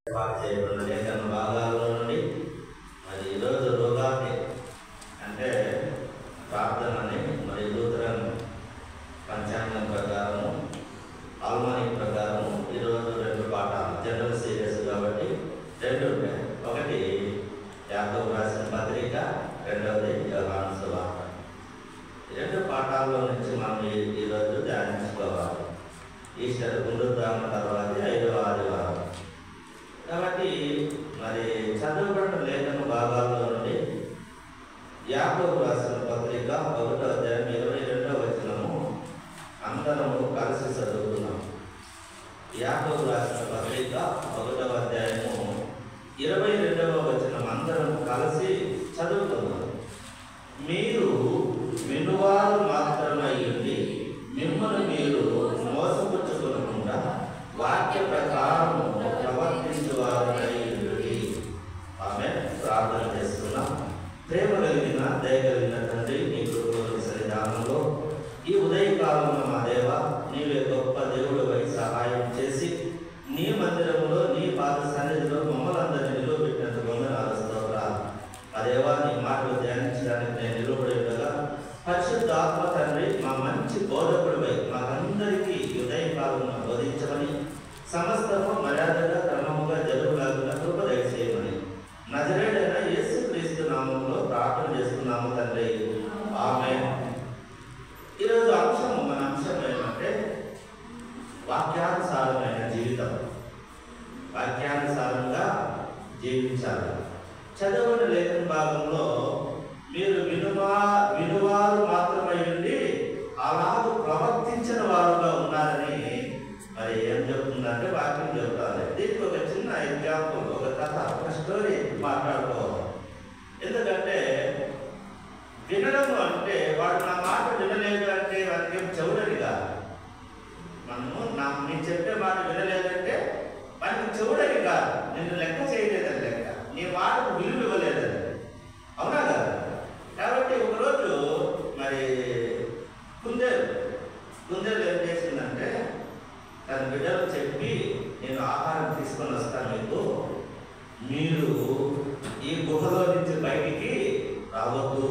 చేయబడిన లేఖన భాగాల్లో నుండి మరి ఈరోజు రోగాన్ని అంటే ప్రార్థనని మరి లూథరన్ పంచాంగం ప్రకారము ఆల్మానిక్ ప్రకారము ఈరోజు 2 పాఠాలు జనరల్ సీరియస్ కాబట్టి 2 ఉంటాయి. ఒకటి యాకోబు రాసిన పత్రిక, రెండవది యోహాను సువార్త. 2 పాఠాల్లో నుంచి మనం ఈరోజు ధ్యానించుకోవాలి. ఈస్టర్ పునరుద్ధారణ తర్వాత 5వ ఆదివారం కాబట్టి మరి చదవబడిన లేఖన భాగాల్లో నుండి యాకోబు రాసిన పత్రిక 1వ అధ్యాయం 22వ వచనము అందరము కలిసి చదువుకున్నాం. యాకోబు రాసిన పత్రిక 1వ అధ్యాయము 22వ వచనం అందరం కలిసి చదువుకున్నాం. మీరు వినువారు మాత్రమై ఉండి మిమ్మల్ని మీరు మోసపుచ్చుకోకుండా వాక్య ప్రకారము ప్రవర్తించేవారై ఉండి. ఆమె ప్రార్థన చేస్తున్నాం. ప్రేమ కలిగిన దయ కలిగిన తండ్రి, నీ కృపలోని సన్నిధానంలో ఈ ఉదయకాలంలో మా దేవ నీవే గొప్ప దేవుడివై సహాయం చేసి నీ మందిరంలో నీ పాద సన్నిధిలో మమ్మల్ని అందరినీ నిలవబెట్టినందుకు వందనాలు, స్తోత్రాలు. ఆ దేవా నీ మాటలు ధ్యానించడానికి నేను నిలబడి ఉండగా పరిశుద్ధ ఆత్మ తండ్రి మా మంచి బోధకుడివై మాకందరికీ ఉదయకాలంలో బోధించమని, సమస్తము మర్యాదగా క్రమముగా జరుగులాగున కృప దయచేయమని నజరేయుడైన యేసుక్రీస్తు నామములో ప్రార్థన చేస్తున్నాము తండ్రి. ఆమేన్. ఈరోజు మన అంశం ఏంటంటే వాక్యానుసారమైన జీవితం. వాక్యానుసారంగా జీవించాలి. చదవని లేఖన భాగంలో మీరు వినువారు మాత్రమై ఉండి అలాగూ ప్రవర్తించిన వారుగా ఉన్నారని మరి ఏం చెప్తుందంటే వాక్యం చెప్తారు. దీనికి ఒక చిన్న ఎగ్జాంపుల్, ఒక కథ, ఒక స్టోరీ మాట్లాడుకోవాలి. ఎందుకంటే వినడము అంటే వాడు నా మాట వినలేదు అంటే వారికి ఏం చెవుడని కాదు. మనము నేను చెప్పే మాట వినలేదంటే వారికి చెవుడని కాదు, నిన్ను లెక్క చేయలేదని లెక్క, నీ మాటకు విలువ ఇవ్వలేదని. అవునా కదా? కాబట్టి ఒకరోజు మరి కుందేలు ఏం చేసిందంటే తన బిడ్డలు చెప్పి, నేను ఆహారం తీసుకొని వస్తాను, మీరు ఈ గుహలో నుంచి బయటికి రావద్దు,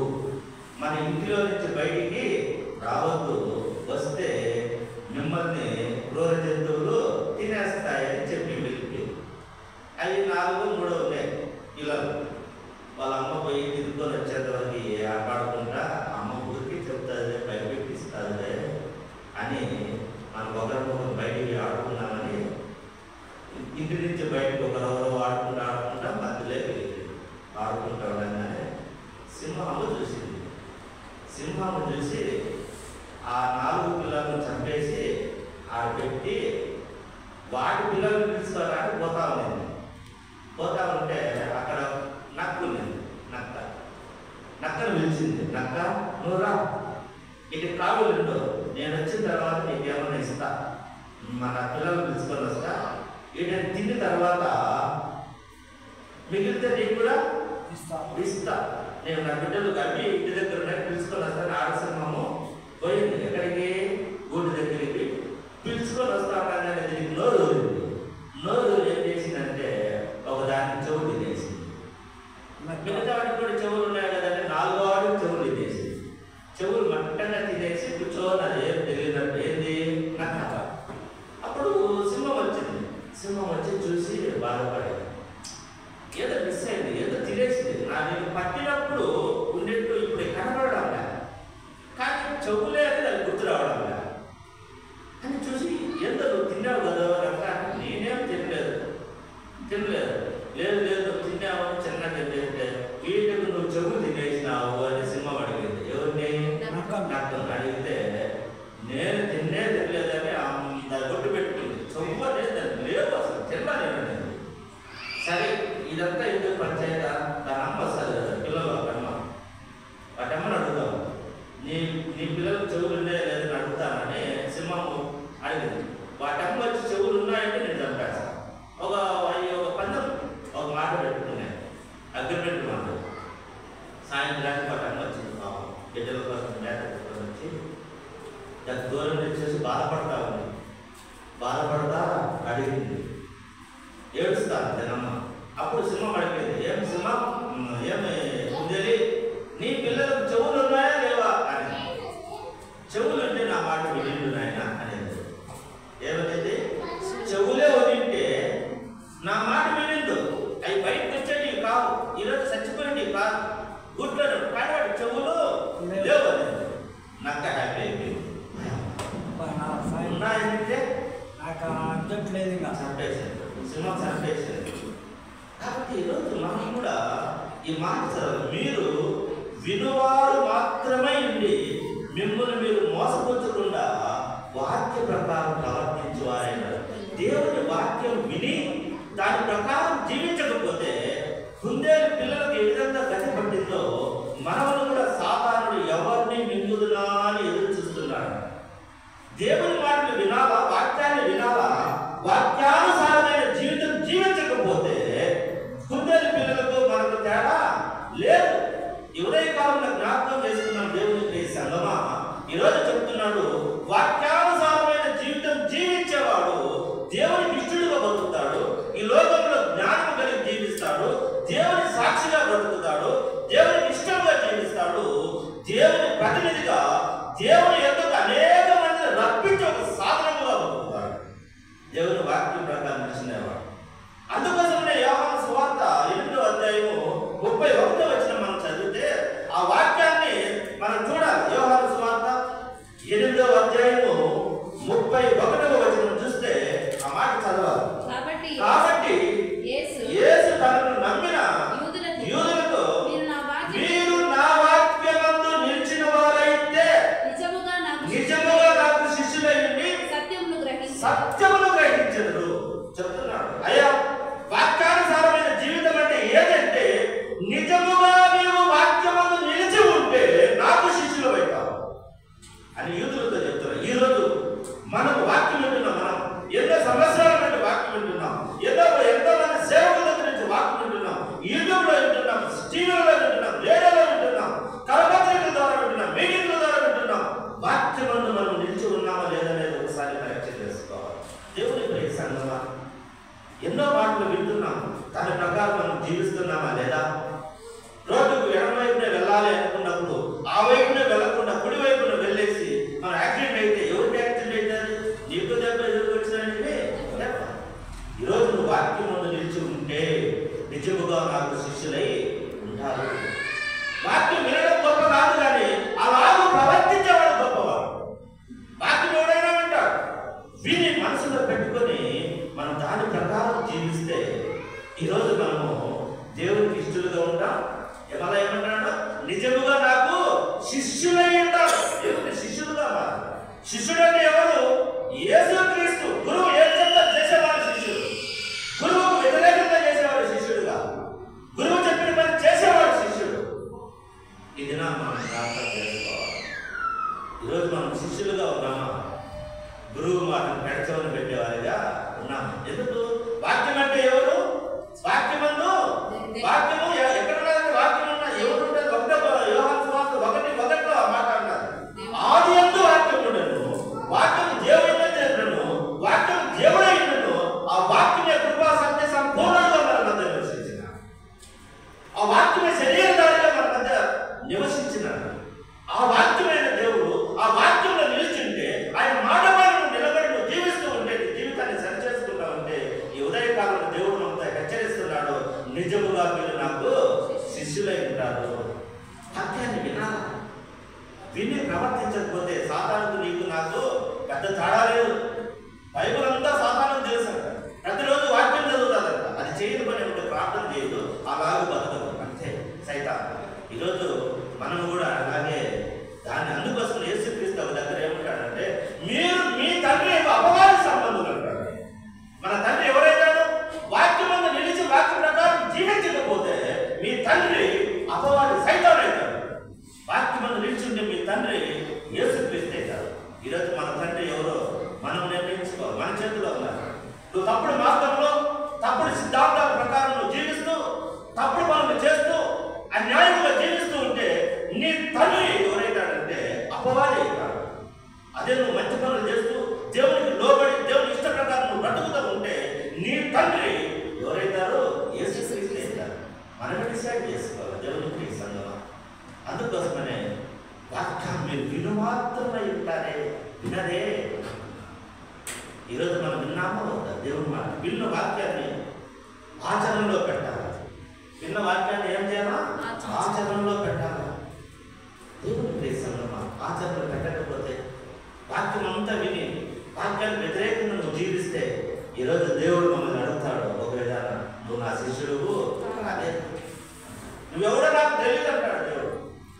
మన ఇంటిలో నుంచి బయటికి రావద్దు, వస్తే మిమ్మల్ని క్రూర జంతువులు తినేస్తాయని చెప్పి వెళ్ళి అవి 4-3 ఉన్నాయి పిల్లలు. వాళ్ళ అమ్మ పోయి తిరుగుకొని వచ్చేంతవరకు ఆపాడుకుంటా అమ్మ ఊరికి చెప్తుంది, భయపెట్టిస్తుంది అని మనం ఒకరికొకరు బయటికి ఆడుకున్నామని ఇంటి నుంచి బయటకు ఒకరెవరో ఆడుకుంటా మధ్యలోకి ఆడుకుంటా ఉండగానే సింహము చూసింది. సింహము చూసి ఆ 4 పిల్లలను చంపేసి ఆడపెట్టి వాటి పిల్లలను పిలుచుకోవడానికి పోతా ఉంటే అక్కడ నక్క ఉంది. నక్కను పిలిచింది. నక్క, నువ్వు రా, ఇటు కావులు, నేను వచ్చిన తర్వాత నీకేమన్నా ఇస్తా, మన పిల్లలు పిలుచుకొని వస్తా, వీటిని తిన్న తర్వాత మిగిలితే నీకు కూడా ఇస్తా. నేను నా బిడ్డలు అవి ఇంటి దగ్గర పిలుచుకొని వస్తాను. ఆడసింహము పోయింది ఎక్కడికి? గూడు దగ్గరికి పిలుచుకొని వస్తాను. దీనికి నోరు ఏం చేసిందంటే ఒకదానికి చెవులు తినేసింది. మిగతా వాటికి కూడా చెవులు ఉన్నాయి కదంటే 4వ వాడికి చెవులు తినేసింది. చెవులు మట్టంగా తినేసి కూర్చోని ఏం తెలియదంటే ఏంది నక్క. అప్పుడు సింహం వచ్చి చూసి బాధపడేది, ఏదో మిస్ అయింది, ఏదో తినేసింది. నేను పట్టినప్పుడు ఉండేట్టు ఇప్పుడు కనబడడం లేదు, కానీ చెవులే అని దానికి గుర్తు రావడం లేదు అని చూసి, ఎంత నువ్వు తిన్నావు కదా నక్క, నేనేం తినలేదు. లేదు తిన్నావని చిన్నగా తింటే వీటికి నువ్వు చెవులు తినేసినావు అని సింహం అడిగింది. ఎవరిని? నక్కను అడిగితే నేను తినలేదని గొట్టు పెట్టుకుంది. చెవు అనేది దాన్ని లేవు, అసలు తినలేదు. సరే ఇదంతా ఎందుకు పంచాయత? దాని అమ్మ వస్తుంది కదా, పిల్లలు వాటమ్మని అడుగుదాం, నీ పిల్లలకు చెవులు ఉన్నాయా లేదని అడుగుతానని సింహము అడిగింది. వాటమ్మ వచ్చి చెవులు ఉన్నాయంటే నేను చంపేస్తాను. ఒక పందెం, ఒక మాట పెట్టుకున్నాను, అగ్రిమెంట్ మాట. చూస్తాను జనమ్మ. అప్పుడు సింహం అడిగేది, ఏం సింహం, ఏమి కుందేలి, నీ పిల్లలకు చెవులు ఉన్నాయా లేవా అని. చెవులు అంటే నా మాట వినిండు నాయన అనేది. ఏమనేది? చెవులే వింటే నా మాట వినిండు, అవి బయటకు వచ్చేటివి కావు, ఈరోజు చచ్చిపోయేటివి కాదు, గుడ్లను కానీ వాటి చెవులు లేవు అనేది. నాకు హ్యాపీ అయిపోయింది. ఉన్నాయంటే నాకు అబ్జెక్ట్ లేదు, ఇంకా చంపేసాడు, సింహం చంపేసాడు. కాబట్టి ఈరోజు మనం కూడా ఈ మాట చదవాలి, మీరు వినువారు మాత్రమే ఉండి మిమ్మల్ని మీరు మోసపుచ్చకుండా వాక్య ప్రకారం ప్రవర్తించేవారైనారు. దేవుని వాక్యం విని దాని ప్రకారం జీవించకపోతే కుందేలు పిల్లలకు ఏ విధంగా గతి పట్టిందో మనల్ని కూడా సాతానుడు ఎవరిని మింగుదునా అని ఎదురు చూస్తున్నాడు. దేవుని మాటలు వినాలా, వాక్యాన్ని వినాలా, వాక్యానుసారమైన జీవితం జీవించకపోతే కుందేలు పిల్లలకు మనకు తేడా లేదు. ఉదయకాలంలో జ్ఞాపకం చేసుకున్నాం దేవుని సంగమా. ఈరోజు చెప్తున్నాడు, వాక్యానుసారమైన జీవితం జీవించేవాడు దేవుని ఇష్టడుగా బతుకుతాడు, ఈ లోకంలో జ్ఞానం కలిగి జీవిస్తాడు, దేవుని సాక్షిగా బ్రతుకుతాడు, దేవునికి ఇష్టంగా జీవిస్తాడు, దేవుని ప్రతినిధిగా దేవుని ఎందుకు అనేక మందిని రప్పించి ఒక సాధనముగా బతుకుతాడు, దేవుని వాక్యం ప్రకారం నడిచినవాడు. అందుకోసమే యోహాను సువార్త 8వ అధ్యాయము 31వ వచనం మనం చదివితే ఆ వాక్యాన్ని మనం చూడాలి. యోహాను సువార్త 8వ అధ్యాయము 31వ వచనం చూస్తే ఆ మాట చదవాలి. కాబట్టి యేసు తనను నమ్మిన యూదులతో మీరు నా వాక్యమందు నిలిచిన వారైతే నిజముగా నాకు శిష్యులయ్యుండి సత్యమును గ్రహించరు చెప్తున్నాడు. అయ్యా, వాక్యానుసారమైన జీవితం అంటే ఏదంటే నిజముగా నీవు వాక్యమందు నిలిచి ఉంటే నాకు శిష్యులు అవుతావు అని యూదులతో చెప్తున్నారు. ఈ రోజు మనం వాక్యం వింటున్నాం, మనం ఎన్నో సంవత్సరాల నుండి వాక్యం వింటున్నాం, ఎంతో మంది సేవకుల దగ్గర నుంచి వాక్యం వింటున్నాం, యూట్యూబ్ లో వింటున్నాం, టీవీలో వింటున్నాం, రేడియోలో వింటున్నాం, కరపత్రికల ద్వారా వింటున్నాం, మీటింగ్ల ద్వారా వింటున్నాం. వాక్యమందు మనం నిలిచి ఉన్నామా లేదనేది ఒకసారి పరీక్ష చేసుకోవాలి. దేవుని ప్రియ సంగమా, ఎన్నో మాటలు వింటున్నాం, దాని ప్రకారం మనం జీవిస్తున్నామా లేదా? రోడ్డుకు ఎడమ వైపునే వెళ్ళాలి అనుకున్నప్పుడు ఆ వైపునే వెళ్ళకుండా కుడి వైపున వెళ్ళేసి మనం యాక్సిడెంట్ అయితే ఎవరికి యాక్సిడెంట్ అవుతుంది? నీకు దెబ్బ ఎదురు వచ్చినంటే ఈరోజు నువ్వు వాక్యం ముందు నిలిచి ఉంటే నిజముగా నాకు శిష్యులై ఉంటారు. వాక్యం వినడం గొప్ప కాదు, కానీ అలాగూ ప్రవర్తించేవాడు గొప్పవాడు. వాక్యం ఎవడైనా వింటాడు, విని మనసులో పెట్టుకొని మనం దాని ప్రకారం జీవిస్తే ఈరోజు మనము దేవునికి ఇష్టలుగా ఉంటాం. ఎలా ఏమంటాడు? నిజముగా నాకు శిష్యులై ఉంటారు. దేవుని శిష్యులుగా మారు. శిష్యుడు అంటే ఎవరు? యేసుక్రీస్తు. గురువు ఏం చెప్తారు చేసేవాడు శిష్యుడు, గురువుకు వ్యతిరేకంగా చేసేవాడు శిష్యుడుగా, గురువు చెప్పిన పని చేసేవాడు శిష్యుడు. ఇది నా మనం ప్రార్థన చేసుకోవాలి. ఈరోజు మనం శిష్యులుగా ఉన్నామా? గురువు మాటను పెడచవని పెట్టేవారిగా ఉన్నాము. ఎందుకు? వాక్యం అంటే ఎవరు? వాక్యమందు వాక్యము ఎక్కడ ఉన్నదంటే వాక్యం ఉన్న ఎవరు ఉంటుంది? యోహాను సువార్త 1:1 ఆ మాట అన్నారు. ఆది యందు వాక్యం ఉండెను, వాక్యం దేవుడైనను, వాక్యం దేవుడైనను, ఆ వాక్యమే కృపా సత్య సంపూర్ణంగా మన మధ్య నివసించిన, ఆ వాక్యమే శరీరధారిగా మన మధ్య నివసించిన ఆ వాక్యమైన దేవుడు ఆ వాక్యంలో నిలిచింటే, ఆయన మాట నిలబడి నువ్వు జీవిస్తూ ఉంటే, జీవితాన్ని సరిచేసుకుంటా ఉంటే, ఈ ఉదయకాలంలో దేవుడు మనతో హెచ్చరిస్తున్నాడు, నిజముగా మీరు నాకు శిష్యులై ఉంటారు. వాక్యాన్ని వినాలి, విని ప్రవర్తించకపోతే సాతానుకు నీకు నాకు పెద్ద తేడా లేదు. బైబుల్ అంతా సాతానుకు తెలుసు, ప్రతిరోజు వాక్యం చదువుతాదంట, అది చేయని పని ఉంటే ప్రార్థన చేయదు, అలాగే బతకదు, అంతే సైతాన్. ఈరోజు మనం కూడా అలాగే దాన్ని అందుకోసం యేసుక్రీస్తు దగ్గర ఏమంటాడంటే, మీరు మీ తండ్రి అపవాది సంబంధులు అంటాడు. మన తండ్రి ఎవరైతాడు? వాక్యమందు నిలిచి వాక్య ప్రకారం జీవించకపోతే మీ తండ్రి అపవాది సైతాన్ అవుతాడు. వాక్యమందు నిలిచింటే మీ తండ్రి యేసుక్రీస్తు అవుతాడు. ఈరోజు మన తండ్రి ఎవరో మనం నిర్ణయించుకోవాలి, మన చేతిలో ఉన్నారు. నువ్వు తప్పుడు మార్గంలో తప్పుడు సిద్ధాంతాల ప్రకారం నువ్వు జీవిస్తూ తప్పుడు పనులు చేస్తూ అన్యాయంగా జీవిస్తూ ఉంటే నీ తండ్రి ఎవరైతాడంటే అపవాది అవుతాడు. అదే నువ్వు మంచి పనులు చేస్తూ దేవునికి లోబడి దేవుని ఇష్ట ప్రకారం నువ్వు బ్రతుకుతూ ఉంటే నీ తండ్రి ఎవరైతే ఆచరణలో పెట్టాలి. విన్న వాక్యాన్ని ఏం చేయాలా? ఆచరణలో పెట్టాలి. దేవుని ప్రేసంగమా, ఆచరణలో పెట్టకపోతే వాక్యం అంతా విని వాక్యాన్ని వ్యతిరేకంగా నువ్వు జీవిస్తే ఈరోజు దేవుడు మమ్మల్ని అడుగుతాడు ఒక విధానం, నువ్వు నా శిష్యుడు అదే, నువ్వెవడో నాకు తెలియదు అంటాడు దేవుడు.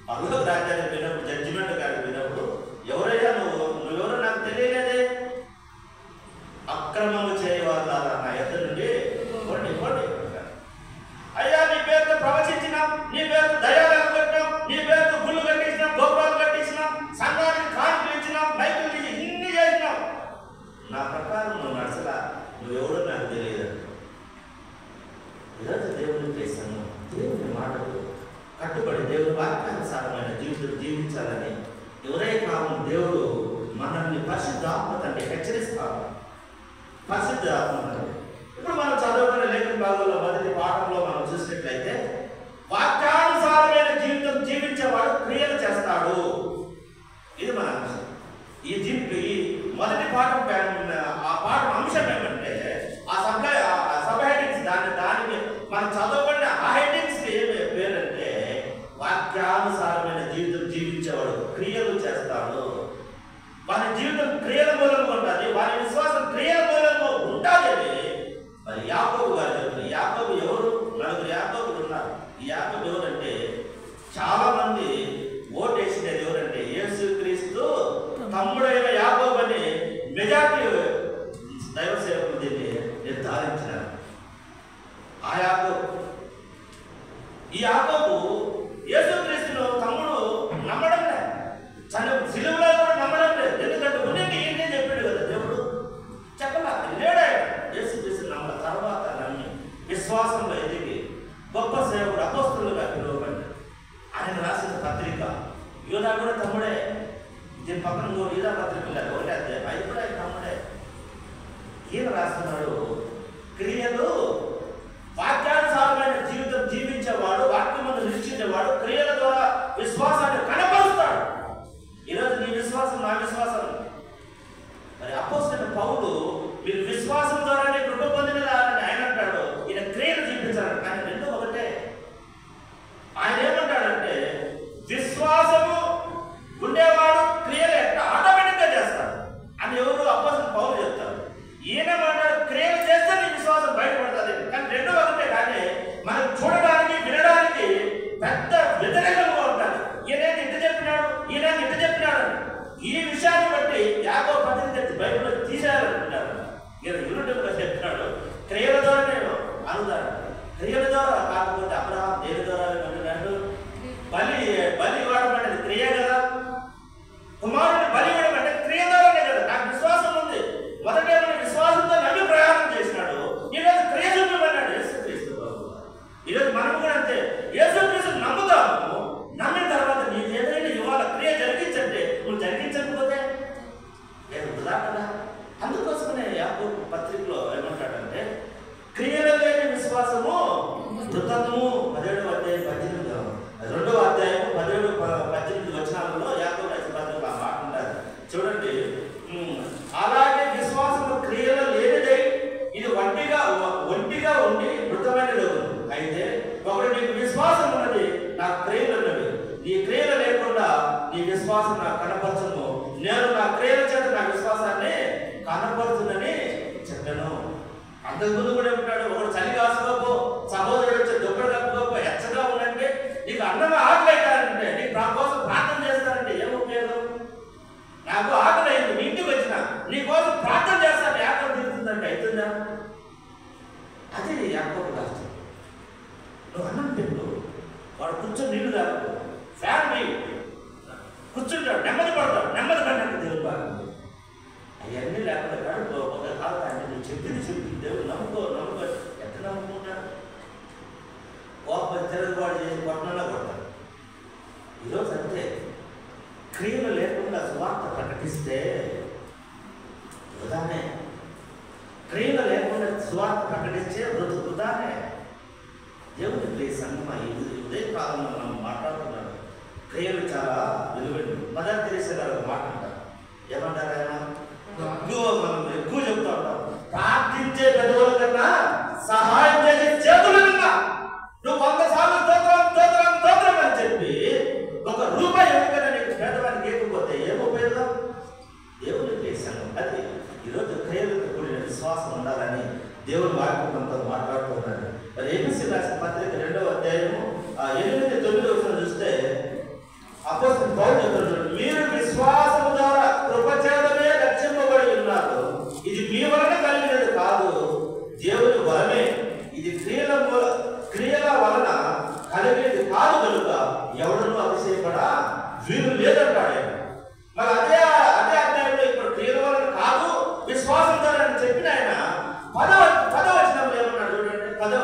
పరలోక రాజ్యాన్ని విన్నప్పుడు, జడ్జిమెంట్ కానీ విన్నప్పుడు, ఎవరైనా నువ్వెవరో నాకు తెలియలేదే, అక్రమము చేయవాళ్ళ నా ఎదురు నుండి ఇవ్వండి ఇవ్వండి. అయ్యా నీ పేరుతో ప్రవచించినాం, నీ పేరుతో దయాలను కట్టినాం, నీ పేరుతో గుళ్ళు కట్టించినాం, గోపురాలు కట్టించినాం, సంఘానికి కానుకలు ఇచ్చినాం, మైకులు తీసి ఇన్ని చేసినాం, నా ప్రకారం నువ్వు నడచలా, నువ్వెవడో నాకు తెలియదు. ఈరోజు దేవుని చేశాను, దేవుని మాటలు కట్టుబడి దేవుని వాక్యానుసారమైన జీవితం జీవించాలని ఎవరై కాలం దేవుడు మనల్ని పరిశుద్ధ ఆత్మతంటే హెచ్చరిస్తాడు. పరిశుద్ధ ఆత్మ ఇప్పుడు మనం చదువుకునే లేఖన భాగంలో మొదటి పాఠంలో మనం చూసినట్లయితే వాక్యానుసారమైన జీవితం జీవించేవాడు క్రియలు చేస్తాడు. ఇది మన అంశం. ఈ మొదటి పాఠం ఆ పాఠం అంశం ఏమంటే ఆ సబ్ హెడ్డింగ్స్ దానికి మనం చదవబడిన ఆ హెడ్డింగ్స్ ఏమి పేరంటే వాక్యానుసారమైన జీవితం జీవించేవాడు క్రియలు చేస్తాడు. వారి జీవితం క్రియల మూలంగా ఉంటుంది, వారి విశ్వాసం క్రియల మూలంగా ఉండాలని మరి యాకోబు గారు చెప్తున్నారు. యాకోబు ఎవరు? నలుగురు యాకోబులు ఉన్నారు. ఈ యాకోబు ఎవరంటే చాలా మంది ఓటేసినది ఎవరంటే యేసుక్రీస్తు తమ్ముడైన యాకోబు అని మెజార్టీ దైవ సేవకులు దీన్ని నిర్ధారించినారు. ఆ యాకోబు, ఈ యాకోబు యేసుక్రీస్తును తమ్ముడు నమ్మడం లేదు, సిలువలో కూడా నమ్మడం లేదు. ఎందుకంటే ఉన్నది ఏంటి చెప్పాడు కదా దేవుడు, చెప్పలా లేడా యేసుక్రీస్తు నమ్మల. తర్వాత నమ్మి విశ్వాసంలో ఎదిగి గొప్ప సేవకుడు అపోస్తలుగా పిలువబడి ఆయన రాసిన పత్రిక యూదా కూడా తమ్ముడే. దీని పక్కన యూదా పత్రిక లేదు, ఒకటే అధ్యాయం, అది కూడా ఆయన తమ్ముడే. ఈయన రాస్తున్నాడు క్రియలు, వాక్యానుసారమైన జీవితం జీవించేవాడు, వాక్యమును నిరీక్షించేవాడు క్రియల ద్వారా విశ్వాసాన్ని కనపరుస్తాడు. ఈరోజు నీ విశ్వాసం నా విశ్వాసం. మరి అపోస్తలుడైన పౌలు మీరు విశ్వాసం ద్వారానే కృప పొందినని ఆయన అంటాడు, ఈయన క్రియలు జీవించాడు. కానీ రెండు ఒకటే. ఆయన ఏమంటాడంటే విశ్వాసము ఉండేవాడు క్రియలు ఎట్లా ఆటోమేటిక్గా చేస్తాడు అని ఎవరు అపోస్తలుడైన పౌలు చెప్తారు. ఈయన మాట్లాడు క్రియలు చేస్తే నీ విశ్వాసం బయటపడుతుంది. కానీ రెండు ఒకటే. కానీ మనం చూడడానికి వినడానికి పెద్ద వ్యతిరేకంగా ఉంటాడు. ఈయన ఇంత చెప్పినాడు, ఈయన ఇంత చెప్పినాడు. ఈ విషయాన్ని బట్టి యాకోబు పత్రిక బైబిల్లో తీసేయాలనుకుంటారు. ఈయన యూనిట్గా చెప్పినాడు క్రియల ద్వారా నేను అనుదాను, క్రియల ద్వారా కాకపోతే అబ్రహాం దేని ద్వారా అంటున్నాడు, బలి ఇవ్వడం అంటే క్రియ కదా, కుమారుడిని బలి ఇవ్వడం అంటే క్రియ ద్వారానే కదా. నాకు విశ్వాసం ఉంది, మొదట విశ్వాసంతో నమ్మి ప్రయాణం చేసినాడు, ఈరోజు క్రియ చూపమన్నాడు యేసుక్రీస్తు బాబు. ఈరోజు మనం కూడా అంతే, యేసుక్రీస్తు నమ్ముతాము, నమ్మిన తర్వాత నీకు ఏదైనా ఇవాళ క్రియ జరిగించంటే నువ్వు జరిగించకపోతే నేను వృధా కదా. అందుకోసమే యాకోబు పత్రికలో ఏమంటాడంటే క్రియలు లేని విశ్వాసము మృతత్వము. 17వ అధ్యాయం 2వ అధ్యాయం 17-18 వచనాలలో యాకోబు రాసిన పత్రికలో ఆ మాట ఉంటారు చూడండి. అలాగే విశ్వాసము క్రియలు లేనిదై ఇది ఒంటిగా ఉండి మృతమైన. అయితే ఒకటి నీకు విశ్వాసం ఉన్నది, నాకు క్రియలు ఉన్నవి. నీ క్రియలు లేకుండా నీ విశ్వాసం నాకు కనపరచను, నేను నా క్రియల చేత నా విశ్వాసాన్ని కనపరుచునని చెప్పాను. అంతకుముందు కూడా ఉంటాడు, ఒకడు చలి కాసుకోపో, సహోదరుడు వచ్చి దుప్పటి కప్పుకోపో, ఎచ్చగా ఉండంటే నీకు అన్నం ఆకలి అవుతానంటే నీకు నా కోసం ప్రార్థన చేస్తానంటే ఏం ఉపయోగం? నాకు ఆకలి అయింది, మీ ఇంటికి వచ్చిన నీ కోసం ప్రార్థన చేస్తాను, ఆకలి తీరుతుందంటే అవుతుందా? అది యాకోబు రాష్ట్రం. నువ్వు అన్నం పెట్టు, వాడు కూర్చొని నీళ్లు తాగు, ఫ్యాన్ వేయి, కూర్చుంటాడు, నెమ్మది పడతాడు, నెమ్మది పడినట్టు దేవుడు బాగా. అవన్నీ లేకుండా కాదు ఒక కాదు అంటే నువ్వు చెప్పింది దేవుడు నమ్ముకో ఎట్లా నమ్ముకుంటాడు? కోపం తిరగబాటు చేసి కొట్టనలా కొడతాడు. ఈరోజు అంతే, క్రియలు లేకుండా సువార్త ప్రకటిస్తే వృధానే. క్రియలు లేకుండా సువార్త ప్రకటిస్తే వృధానే. దేవుని ప్రియ సంగమా, ఇదే కాలంలో మనం మాట్లాడుతున్నాడు. క్రియలు చాలా విలువైనవి. మదర్ తెరీసా గారు మాట అంటారు, ఏమంటారు ఆయన? మనం ఎక్కువ చెప్తా ఉంటాం, ప్రార్థించే పెదవుల కన్నా సహాయం చేసే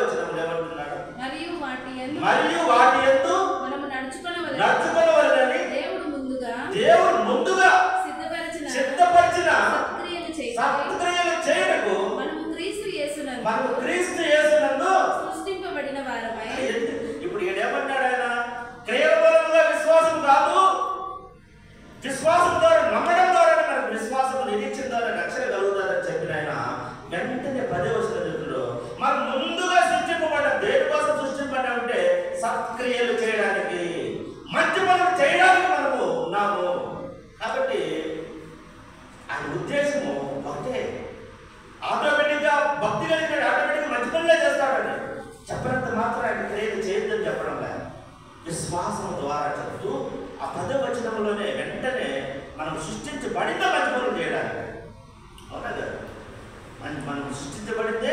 వచనంలో ఏమంటున్నాడు? మరియు వాటి యందు మనము నడుచుకొనవలెనని దేవుడు ముందుగా సిద్ధపరిచిన సత్క్రియలు చేయుటకు మనము క్రీస్తు యేసునందు సృష్టింపబడిన వారమై. ఇప్పుడు ఏమంటాడు ఆయన? క్రియల మూలంగా విశ్వాసం కాదు, విశ్వాసం ద్వారా, నమ్మడం ద్వారా మనకు విశ్వాసం, నిరీక్షణ ద్వారా రక్షణ కలుగుతారని చెప్పిన ఆయన వెంటనే 10వ వచనం చెప్తున్నాడు, మనం ముందుగా సృష్టింపబడ్డ, దేనికోసం సృష్టింపబడ్డామంటే సత్క్రియలు చేయడానికి, మంచి పనులు చేయడానికి మనము ఉన్నాము. కాబట్టి ఆయన ఉద్దేశము ఒకటే, ఆటోమేటిక్గా భక్తి కలిగిన ఆటోమేటిక్గా మంచి పనులే చేస్తాడని చెప్పినంత మాత్రం ఆయన క్రియలు చేయొద్దని చెప్పడం లేదు. విశ్వాసం ద్వారా చెప్తూ ఆ 10వ వచనంలోనే వెంటనే మనం సృష్టించబడిన మంచి పనులు చేయడానికి. అవునా కదా? మనం సృష్టించబడితే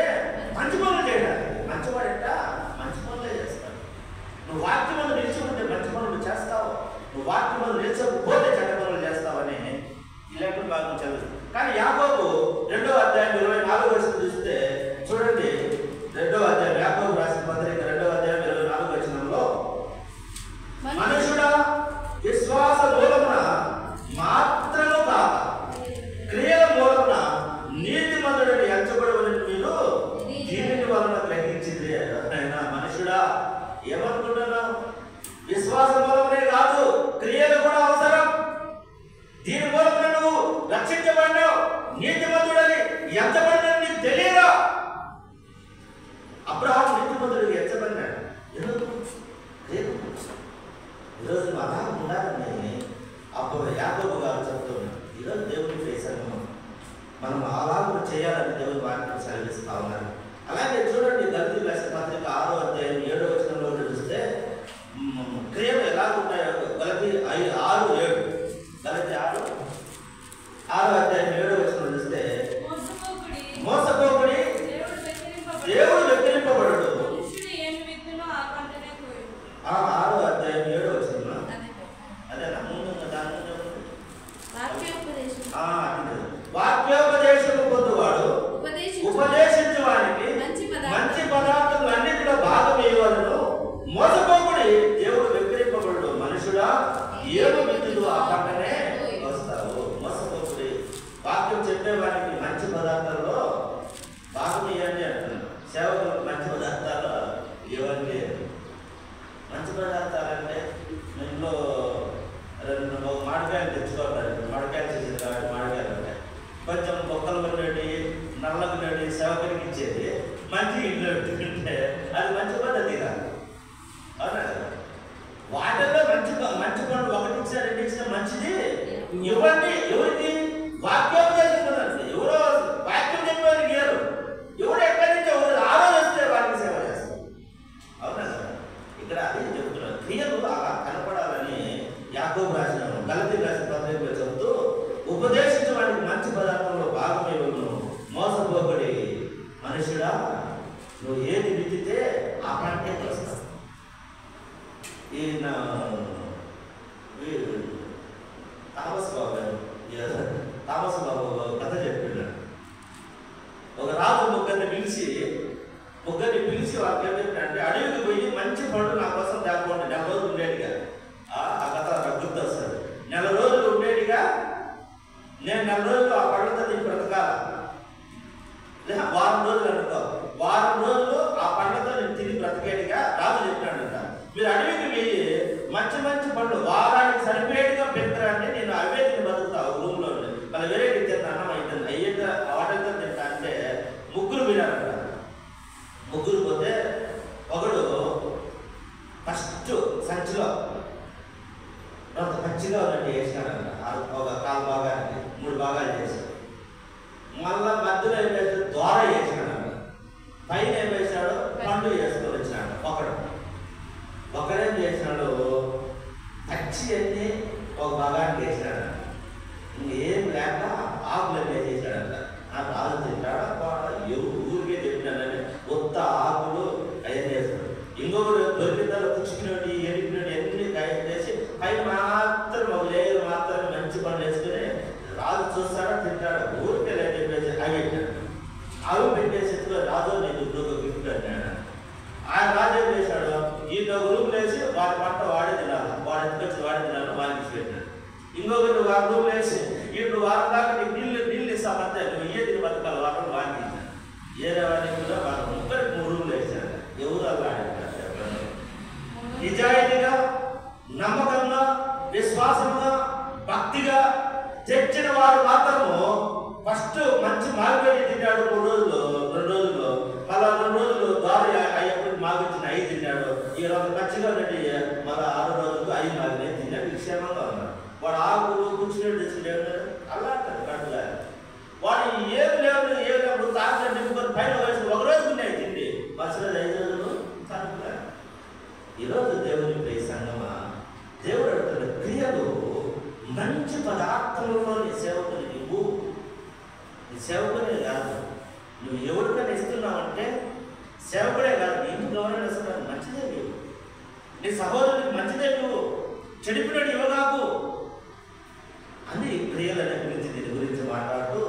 మంచి పనులు చేయడానికి. మంచివాడంట మంచి పనులే చేస్తాడు. నువ్వు వాక్యమును నిలిచిపోతే మంచి పనులు చేస్తావు, నువ్వు వాక్యమును నిలిచకపోతే చెడ్డ పనులు చేస్తావని ఇలాంటి భాగం చదువు. కానీ యాకోబు 2వ అధ్యాయం 24వ వచనం చూస్తే చూడండి, 2వ అధ్యాయం యాకోబు రాసిన పత్రిక 2వ అధ్యాయం 24వ వచనంలో, మనుషుడా విశ్వాస మూలమున మాత్రము కాక క్రియల మూలమున నీతిమంతుడని ఎంచబడవలని మీరు దీనిని వలన గ్రహించింది. అయినా మనుషుడా ఏమనుకుంటున్నావు? విశ్వాస మూలమునే కాదు, క్రియలు కూడా అవసరం. దీని మూలమున నువ్వు రక్షించబడినావు, నీతిమంతుడని ఎంచబడినని నీకు తెలియదా? అబ్రహాము నీతిమంతుడికి ఎంచబడినాడు. ఎందుకు? ఈరోజు అలా ఉండాలని అప్పుడు యాకోబు గారు చెప్తున్నాడు. ఈరోజు దేవుని చేశాను, మనం అలాగ చేయాలని దేవుని వాక్యం సెలవిస్తా ఉన్నారు. అలాగే చూడండి, గలతీయులకు రాసిన పత్రిక 6వ అధ్యాయం 7వ వచనంలో చూస్తే క్రియలు ఎలా ఉంటాయో, గలతీ 6:7, గలతీ 6వ అధ్యాయం 7వ వచనంలో చూస్తే, మోసపోకుడి, దేవుడు వెక్కిరింపబడడు. 6వ అధ్యాయం 7వ వచనంలో అదేనా ముందు దాని వాక్యోపదేశము పొందువాడు ఉపదేశించువానికి మంచి పదార్థం అన్నిటిలో భాగం ఇవ్వలను. మోసపోకుడి, దేవుడు వెక్కిరింపబడు. మనుషుడా ఏమి విత్తులు ఆ పంటనే వస్తావు. మోసపోకుడి, వాక్యం చెప్పేవారికి మంచి పదార్థాల్లో భాగం ఇవ్వండి అంటున్నాను. సేవకులకు మంచి పదార్థాలు ఇవ్వండి. మంచి పదార్థాలంటే ఇంట్లో మామిడికాయలు తెచ్చుకోవాలి. మామిడికాయలు చేసేది కాబట్టి మామిడికాయలు ఉంటాయి. కొంచెం బొక్కలు కొనేటి, నల్లగు కొనేటి సేవకునికి ఇచ్చేది మంచి ఇంట్లో పెట్టుకుంటే అది మంచి పద్ధతి కాదు. అవునా కదా? వాటిల్లో మంచి పనులు ఒకటి ఇచ్చినా 2 ఇచ్చినా మంచిది ఇవ్వండి. ఎవరికి? వాక్యోపదేశం కదండి. ఎవరో వాక్యం చెప్పేవారికి ఎవరు ఎక్కడి నుంచి ఎవరు ఆలోచిస్తే వారికి సేవ చేస్తారు. అవునా కదా? ఇక్కడ అదే చెప్తున్నారు. క్రియలు అలా కనపడాలని యాకోబు రాసిన, గలతీయులకు రాసిన పత్రికలో చెబుతూ, ఉపదేశించడానికి మంచి పదార్థంలో భాగం ఇవ్వను. మోసపోబడి మనుషుడా, నువ్వు ఏది విత్తితే ఆ పంటే వస్తావు. ఈయన తామస్ బాబు కథ చెప్పాడు. ఒక రాజు ముగ్గురిని పిలిచి వాళ్ళకి ఏం చెప్పినంటే, అడవికి పోయి మంచి పండు నా కోసం తేపండి. 4 రోజులు ఉండేటిగా, ఆ కథ నాకు గుర్తు వస్తుంది. 4 రోజులు ఉండేటిగా, నేను 4 రోజులు ఆ పండుతో నీకు బ్రతకాల, లేదా వారం రోజులు అనుకో, వారం రోజులు ఆ పండుతో నేను తిని బ్రతికేటిగా రాజు చెప్పినాడంట. మీరు అడవికి పోయి మంచి పండ్లు వారానికి సరిపోయేట్టుగా పెడతారంటే నేను అవే తిని బతుకుతావు రూమ్లో. మళ్ళీ వేరే తింటే అన్నం అవుతుంది, అయ్యేట వాటంతా తింటా అంటే ముగ్గురు పోయినారంట. ముగ్గురు పోతే ఒకడు ఫస్ట్ సంచిలో మంచిగా ఉన్నట్టు వేసినాడంట. ఒక 4 భాగానికి 3 భాగాలు చేశాడు. మళ్ళా మధ్యలో ఏం చేస్తాడు? ద్వార వేసినాడంట. పైన ఏం వేసాడు? పండు వేసుకొని వచ్చినాడు. ఒకడేం చేసినాడు? పచ్చి అన్ని ఒక భాగానికి వేసినాడు. ఇంకేం లేక ఆకులన్నీ వేసేసాడంట. నాకు రాజు తింటాడా? ఊరికే చెప్పినాడని కొత్త ఆకులు అవన్నీ వేస్తాడు. ఇంకొకరు దొరికిన పుచ్చుకునేటి, ఎరికినట్టు అన్ని వేసి పైన మాత్రం ఒక లేయర్ మాత్రమే మంచి పండు వేసుకుని రాజు చూస్తాడా, తింటాడా? ఊరికే లేదు చెప్పేసి అవి పెట్టాడు. అవి పెట్టేసి రాజు నేను గిఫ్ట్ అన్నాడు. వాడి పంట వాడే తినాలి, వాడు ఎత్తుకొచ్చి వాడే తినాలి, వాడికి పెట్టినాడు. ఇంకొకటి వారి రూమ్ వేసి ఇప్పుడు వారం దాకా నీకు నీళ్ళు ఇస్తామంటే నువ్వు ఏ తిని బతకాలి, వారం వాడికి ఇచ్చాను. ఏరే వాడికి కూడా వారు ముగ్గురికి 3 రూమ్లు వేసారు. ఎవరు అలా ఆడినారు చెప్పండి? నిజాయితీగా, నమ్మకంగా, విశ్వాసంగా, భక్తిగా తెచ్చిన వారు మాత్రము ఫస్ట్ మంచి మాగిపెట్టి తిన్నాడు 3 రోజులు 2 రోజులు, మళ్ళా 2 రోజులు దారి అయ్యప్పుడు మాగిచ్చిన 5 తిన్నాడు. ఈ రోజు ఖచ్చితంగా మళ్ళీ 6 రోజులకు 5 మాగినే తిన్నాడు. క్షేమంగా ఉన్నాడు. వాడు ఆకులు కూర్చునేది తెచ్చుకుంటే అలా అంటారు కట్టుగా. వాడు ఏం లేవు తాకలు నింపుకొని పైన వయసు 1 రోజు ఉన్నాయి తిండి, మరుసటి 5 రోజులు తాకులే. ఈరోజు దేవుని సంగమా, దేవుడు అడుగుతున్న క్రియలు మంచి పదార్థంలో నీ సేవకుని నువ్వు, నీ సేవకునే కాదు, నువ్వు ఎవరికైనా ఇస్తున్నావంటే సేవకుడే కాదు, నీకు గౌరవం ఇస్తున్నావు, మంచిదే నువ్వు, నీ సహోదరునికి మంచిదే, నువ్వు చెడిపినట్టు ఇవ్వగాకు అని క్రియలనే గురించి దీని గురించి మాట్లాడుతూ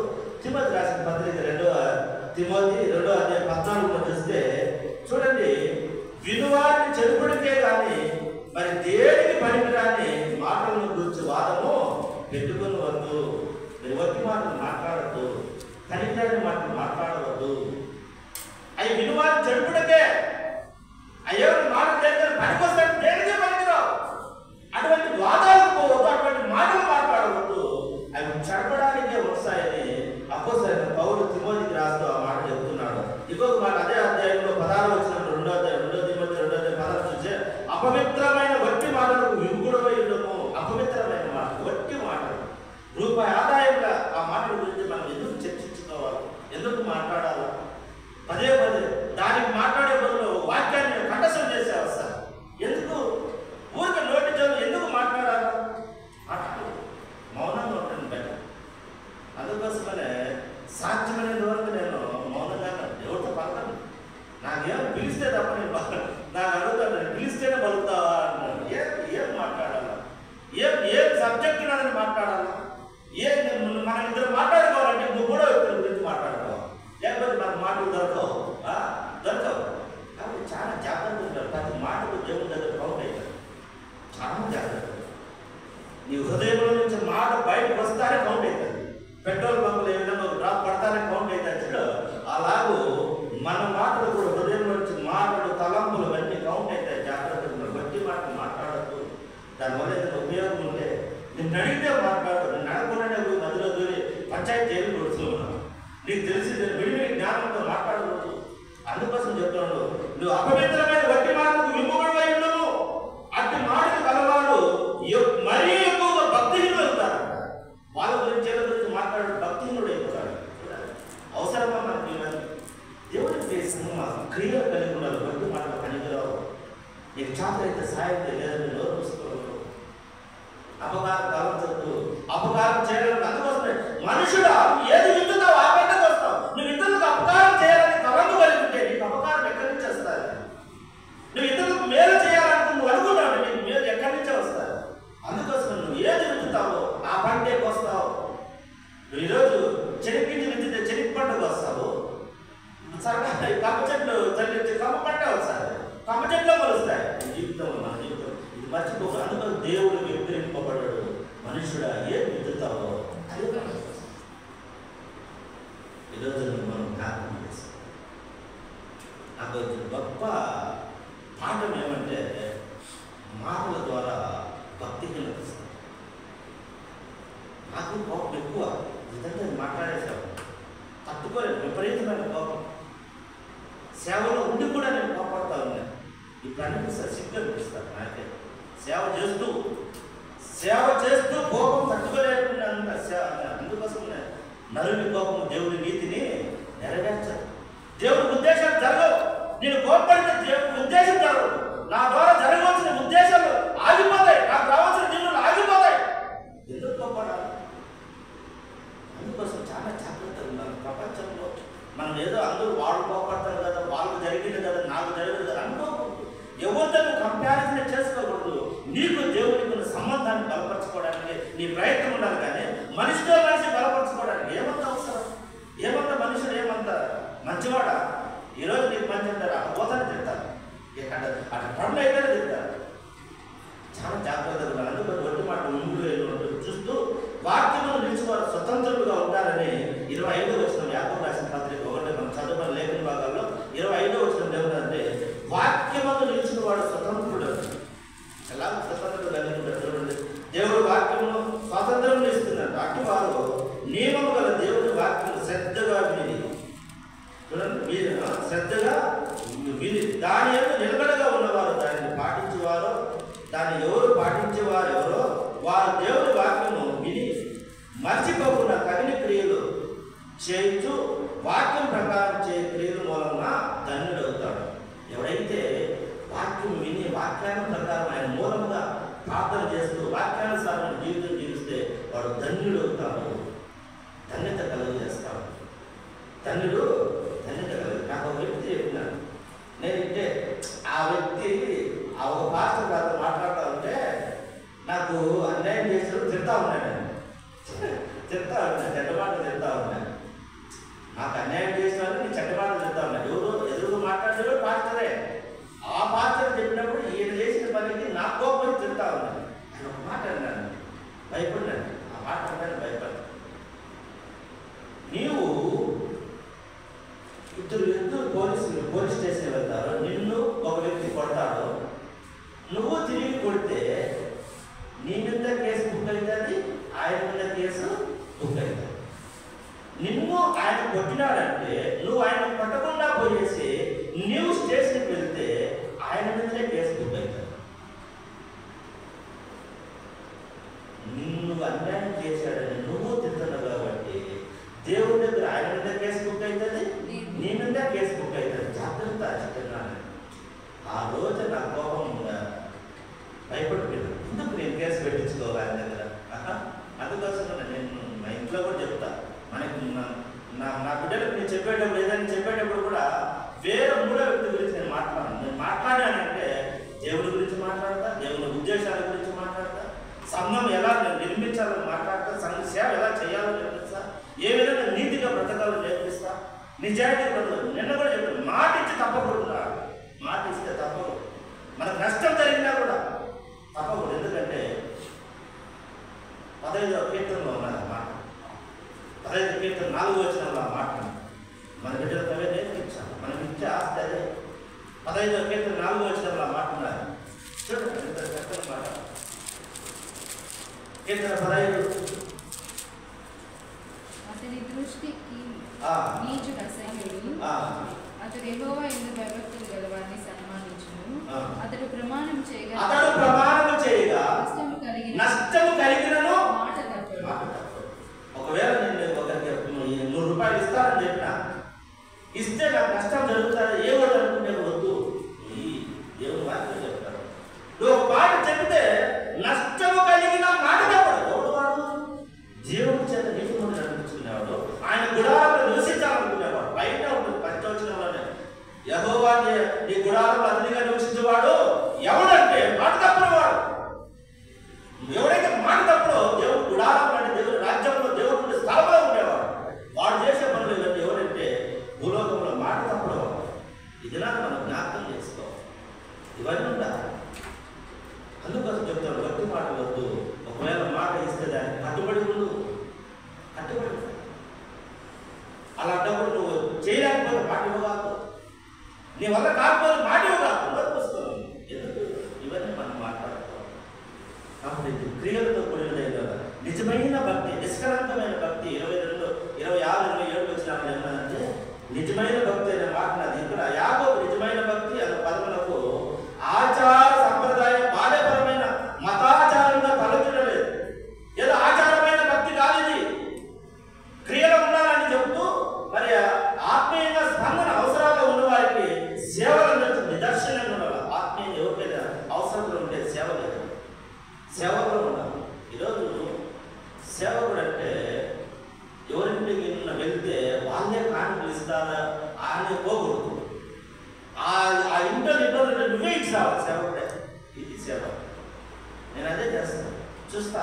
తిమోతి రాసిన పత్రిక 2వ తిమోతి 2వ అధ్యాయం 14లో చూస్తే చూడండి, వినువారిని చెడుపుడికే కానీ మరి దేనికి పనికిరాని మాటలను గురించి వాదము పెట్టుకుని వద్దు. మీరు వట్టి మాటలు మాట్లాడద్దు, పనికిరాని మాటలు మాట్లాడవద్దు. అవి వినువారిని చెడుపుడికే, అయ్యో మాట దేనికి పనికొస్తాడు, దేనికే పనికిరావు. అటువంటి వాదాలకు పోవద్దు, అటువంటి మాటలు మాట్లాడవద్దు, అవి చెడపడానికే వస్తాయని అపోస్తలుడైన పౌలు తిమోతికి రాస్తూ ఆ మాట చెబుతున్నాడు. ఇంకొక మాట అదే అధ్యాయంలో 16వ వచనం 2వ తిమోతి 2వ అధ్యాయం 16 చూసే, అపవిత్రమైన వట్టి మాటలకు విముఖుడమై ఉండము. అపవిత్రమైన మాట, వట్టి మాటలు, రూపాయి ఆదాయంగా ఆ మాటల గురించి మనం ఎందుకు చర్చించుకోవాలి, ఎందుకు మాట్లాడాలి? పదే దానికి మాట్లాడే బదులు వాక్యాన్ని కంఠస్థం చేసే వస్తారు. ఎందుకు ఊరికి నోటి జోలు ఎందుకు మాట్లాడాలి? మౌనంగా ఉంటుంది బెటర్. అందుకోసమనే సాధ్యమైనంత వరకు నేను మౌనంగా ఎవరితో పలకను. నాకేం పిలిస్తే తప్ప నేను నాకు అడుగుతాను, నేను పిలిస్తేనే పలుకుతావా అంటాను. ఏం మాట్లాడాలా? ఏం సబ్జెక్ట్ నాదని మాట్లాడాలా? మనం ఇద్దరు మాట్లాడుకోవాలంటే నువ్వు కూడా వ్యక్తుల గురించి మాట్లాడుకోవాలి, లేకపోతే మనకు మాటలు దొరకవు. కాబట్టి చాలా జాగ్రత్తగా ఉంటారు. ప్రతి మాటకు దేవుని దగ్గర కౌంట్ అవుతారు. చాలా జాగ్రత్త. నీ హృదయంలో నుంచి మాట బయటకు వస్తానే కౌంట్ అవుతుంది. పెట్రోల్ బంకులు ఏ విధంగా ఒక డ్రాప్ పడతానే కౌంట్ అవుతుంది. అలాగూ మన మాటలు కూడా హృదయంలో నుంచి మాటలు, తలంపులు అన్నీ కౌంట్ అవుతాయి. జాగ్రత్తగా బట్టి మాటలు మాట్లాడద్దు. దానివల్ల ఏదైనా ఉపయోగం ఉంటే నిన్ను అడిగితే మాట్లాడదు. నిన్ను అడగకుండానే మధ్యలో దూరి పంచాయతీ జైలు కొడుతున్నావు. నీకు తెలిసి విడివిడి జ్ఞానంతో మాట్లాడకూడదు. అందుకోసం చెప్తున్నాడు, నువ్వు అపవిత్రమైన వట్టి మాటలకు విముఖుడై ఉండవు. అట్టి మాటలు కలవాడు మరీ ఎక్కువగా భక్తిహీనుడు అవుతారు. వాళ్ళ గురించి ఏదో గురించి మాట్లాడు భక్తిహీనుడు అయిపోతాడు. అవసరమా మనకి? దేవుడికి క్రియలు కలిగి ఉండాలి. వట్టి మాటలు పనికిరావు. నీకు చేత అయితే సాయం లేదంటే నోరు మూసుకోవాలి. అపకారం కావచ్చు, అపకారం చేయడానికి అందుకోసమే మనుషుడు ఏది వింటున్నావు ఆ పంటకు వస్తావు. నువ్వు ఇతరులకు అపకారం చేయాలని తలంపు కలిగి ఉంటే నీకు అపకారం ఎక్కడి నుంచి వస్తుంది? నువ్వు ఇతరులకు మేలు చేయాలని నువ్వు అనుకున్నావు, నీకు మేలు ఎక్కడి నుంచే వస్తుంది. అందుకోసం నువ్వు ఏది వింటుతావో ఆ పంటే వస్తావు. నువ్వు ఈరోజు చెనిక్కించి వించితే చెనిక్ పంటకు వస్తావు. సరగా కమ్మ చెట్లు చల్లించి కమ్మ పంట వస్తాయి, కమ్మ చెట్లు కలుస్తాయి. జీవితంలో మన జీవితం ఇది మర్చిపోక. అందుకని దేవుడు వ్యతిరేకింపబడ్డాడు. మనుషుడా ఏం వింటుతావో అది ఈరోజు మనం జ్ఞాపకం చేస్తాం. నాకు గొప్ప పాఠం ఏమంటే మాటల ద్వారా భక్తికి లభిస్తాం. నాకు కోపం ఎక్కువ, ఇదంతా మాట్లాడేసాము, తట్టుకోలేదు. విపరీతమైన కోపం. సేవలో ఉండి కూడా నేను కోపడతా ఉన్నాను. ఇప్పుడు అనిపిస్తాను, సిగ్గు అనిపిస్తాను నాకే. సేవ చేస్తూ కోపం తట్టుకోలేకుండా అందుకోసం నరుని కోపం దేవుడి నీతిని నెరవేర్చదు. దేవుడి ఉద్దేశాలు జరగవు. నేను కోపడితే దేవుడి ఉద్దేశం జరగదు. నా ద్వారా జరగవలసిన ఉద్దేశాలు ఆగిపోతాయి, నాకు రావాల్సిన దీవులు ఆగిపోతాయి. ఎందుకు కోపడాలి? అందుకోసం చాలా జాగ్రత్తగా ఉండాలి. ప్రపంచంలో మనం ఏదో అందరూ వాళ్ళు కోపడతారు కదా, వాళ్ళకు జరిగింది కదా, నాకు జరిగింది కదా అనుకోకూడదు. ఎవరితో కంపారిజన్ చేసుకోకూడదు. నీకు దేవునికి ఉన్న సంబంధాన్ని బలపరచుకోవడానికి నీ ప్రయత్నం ఉండాలి. కానీ మనిషితో మనిషి బలపరచుకోవడానికి ఏమంత అవసరం? ఏమంత మనుషులు ఏమంత మంచివాడా? ఈరోజు నీకు మంచి అంటారు, అటు పోతానే తింటారు, అటు పనులు అయితేనే తింటారు. ఏమంటాడంటే వాక్యమందు నిలిచిన వాడు స్వతంత్రుడు. ఎలా స్వతంత్రుడు కలిగి ఉంటాడు చూడండి. దేవుడు వాక్యమును స్వాతంత్రం ఇస్తున్నాడు. అటు వారు నియమము గల దేవుడి వాక్యం శ్రద్ధగా విని చూడండి, శ్రద్ధగా విని దాని యొక్క నిలబడగా ఉన్నవారు దానిని పాటించేవారు. దాన్ని ఎవరు పాటించేవారు ఎవరో వారు దేవుడి వాక్యము విని మర్చిపోకుండా తగిన క్రియలు చేయించు వాక్యం ప్రకారం చే క్రియల మూలంగా ధన్యుడవుతాడు. ఎవరైతే వాక్యం విని వాక్యాన్ని ప్రకారం ఆయన మూలంగా ప్రార్థన చేస్తూ వాక్యానుసారమైన జీవితం జీవిస్తే వాడు ధన్యుడవుతాడు, ధన్యత కలుగజేస్తాడు. ధన్యుడు ధన్యత కలుగు. నాకు ఒక వ్యక్తి చెప్పినాను, నేను ఇంటే ఆ వ్యక్తి ఆ ఒక పాస్టర్ గారితో మాట్లాడుతూ ఉంటే నాకు అన్యాయం చేసినప్పుడు తిడతా ఉన్నాడు. తిడతా ఉన్నాను, చెడ్డమాటలు తిడతా ఉన్నాను. నాకు అన్యాయం చేసినాడు, నేను చెడ్డమాటలు తిడతా ఉన్నాను. ఎవరు ఎదురు మాట్లాడేవాడు పాస్టరే. ఆ పాస్టర్ చెప్పినప్పుడు ఈయన చేసిన పనికి నా కోపం తిడతా ఉన్నాను. ఆయన ఒక మాట అన్నాను, భయపడినాను. ఆ మాట అన్నాను, భయపడ్డాను. నీవు ఇద్దరు పోలీస్ స్టేషన్ వెళ్తారు, నిన్ను ఒక వ్యక్తి కొడతాడు, నువ్వు తిరిగి కొడితే నీ మీద కేసు బుక్ అవుతుంది, ఆయన మీద కేసు బుక్ అవుతుంది. నిన్ను ఆయన కొట్టినాడంటే నువ్వు ఆయన కొట్టకుండా పోయేసి నీవు స్టేషన్కి వెళ్తే ఆయన మీదనే కేసు బుక్ అవుతుంది. నిన్ను అన్యాయం చేశాడని నువ్వు తింటున్నావు కాబట్టి దేవుడి దగ్గర ఆయన మీద కేసు బుక్ అవుతుంది, నీ మీద కేసు బుక్ అవుతుంది. జాగ్రత్త చెప్తున్నాను. ఆ రోజు నా కోపం భయపడిపోయింది. ఎందుకు నేను కేసు పెట్టించుకోవాలి ఆయన దగ్గర? అందుకోసం నేను మా ఇంట్లో కూడా చెప్తా, మనకి నా బిడ్డలకు నేను చెప్పేటప్పుడు ఏదైనా చెప్పేటప్పుడు కూడా వేరే మూడో వ్యక్తి గురించి నేను మాట్లాడానంటే దేవుడి గురించి మాట్లాడతా, దేవుని ఉద్దేశాల గురించి మాట్లాడతా, సంఘం ఎలా నిర్మించాలని మాట్లాడతా, సంఘ సేవ ఎలా చేయాలో నేర్పిస్తా, ఏ విధంగా నీతిగా బ్రతకాలో నేర్పిస్తా, నిజాయితీ బ్రతకాలి. నిన్న కూడా చెప్పాను, మాట ఇచ్చి తప్పకూడదు. మాట ఇస్తే తప్పకూడదు. మనకు నష్టం జరిగినా కూడా తప్పకూడదు. ఎందుకంటే 15వ కీర్తనలో ఉన్నది ఆ మాట. 15వ కీర్తన 4వ వచనంలో ఆ మాట మన బిడ్డలకు అవే నేర్పించాలి. మనకి ఇచ్చే ఆస్తి అదే. 15వ కీర్తన 4వ వచనంలో ఆ మాట ఉన్నది. చూడండి ఎంత చక్కని మాట. కీర్తన 15. అతని దృష్టికి నీచుడు అసహ్యుడు, అతడు యెహోవా యందు భయభక్తులు గలవారిని సన్మానించును. అతడు ప్రమాణం చేయగా నష్టము కలిగినను మాట తప్పడు. ఒకవేళ నేను ఒకరికి 100 రూపాయలు ఇస్తానని చెప్పిన, ఇస్తే నాకు నష్టం జరుగుతుంది ఏమో అనుకుంటే వద్దు. ఈ దేవుడు వాక్యం చెప్తారు, నువ్వు ఒక మాట చెప్తే నష్టము కలిగిన మాట తప్పడు. ఎవడు వాడు? దేవుడి చేత నీతిమంతుడు అనిపించుకునేవాడు, ఆయన గుడారంలో నివసించాలనుకునేవాడు. బయట ఉంటుంది 15వచనంలోనే, యెహోవా నీ గుడారంలో అతనిగా నివసించేవాడు ఎవడంటే మాట తప్పనివాడు. ఎవరైతే మాట తప్పడో దేవుడు గుడారం అంటే దేవుడి రాజ్యంలో దేవుడి స్థలంలో ఉండేవాడు. వాడు చేసే పనులు ఇవన్నీ ఎవరంటే భూలోకంలో మాట తప్పడం. ఇది నాకు మనం జ్ఞాపకం చేసుకోవాలి. ఇవన్నీ ఉండాలి. అందుకోసం చెప్తాను, వట్టి మాట వద్దు. ఒకవేళ మాట ఇస్తే దానికి కట్టుబడి ఉండు, కట్టుబడి. అలాంటప్పుడు నువ్వు చేయలేకపోతే మాట ఇవ్వగాకు, నీ వల్ల కాకపోతే మాట ఇవ్వగాకు, వస్తుంది. ఎందుకు ఇవన్నీ మనం మాట్లాడుకోవాలి. కాబట్టి క్రియలతో కూడినదే కదా నిజమైన భక్తి, నిష్కలంకమైన భక్తి. 22, 26, 27 వచ్చినప్పుడు ఏమన్నానంటే నిజమైన భక్తి అనే మాట్లాడి ఇక్కడ యాకోబు నిజమైన భక్తి అనే పదములకు ఆచార సంప్రదాయం బాల్యపరమైన మతాచారంగా తలచడం లేదు. ఏదో ఆచారమైన భక్తి కాదు ఇది. క్రియలు ఉండాలని చెబుతూ మరి ఆత్మీయంగా స్పందన అవసరాల్లో ఉన్న వారికి సేవలు నిదర్శనంగా ఉండాలి. ఆత్మీయంగా ఎవరికైనా అవసరంలో ఉంటే సేవ లేదు, సేవకులు ఉండాలి. ఈరోజు సేవకుడు అంటే ఎవరింటికి వెళ్తే వాళ్ళే కానుకలు ఇస్తారా అని పోకూడదు. ఆ ఇంట్లో ఇబ్బంది నువ్వే ఇచ్చావా సేవకుడే. ఇది సేవ. నేను అదే చేస్తాను. చూస్తా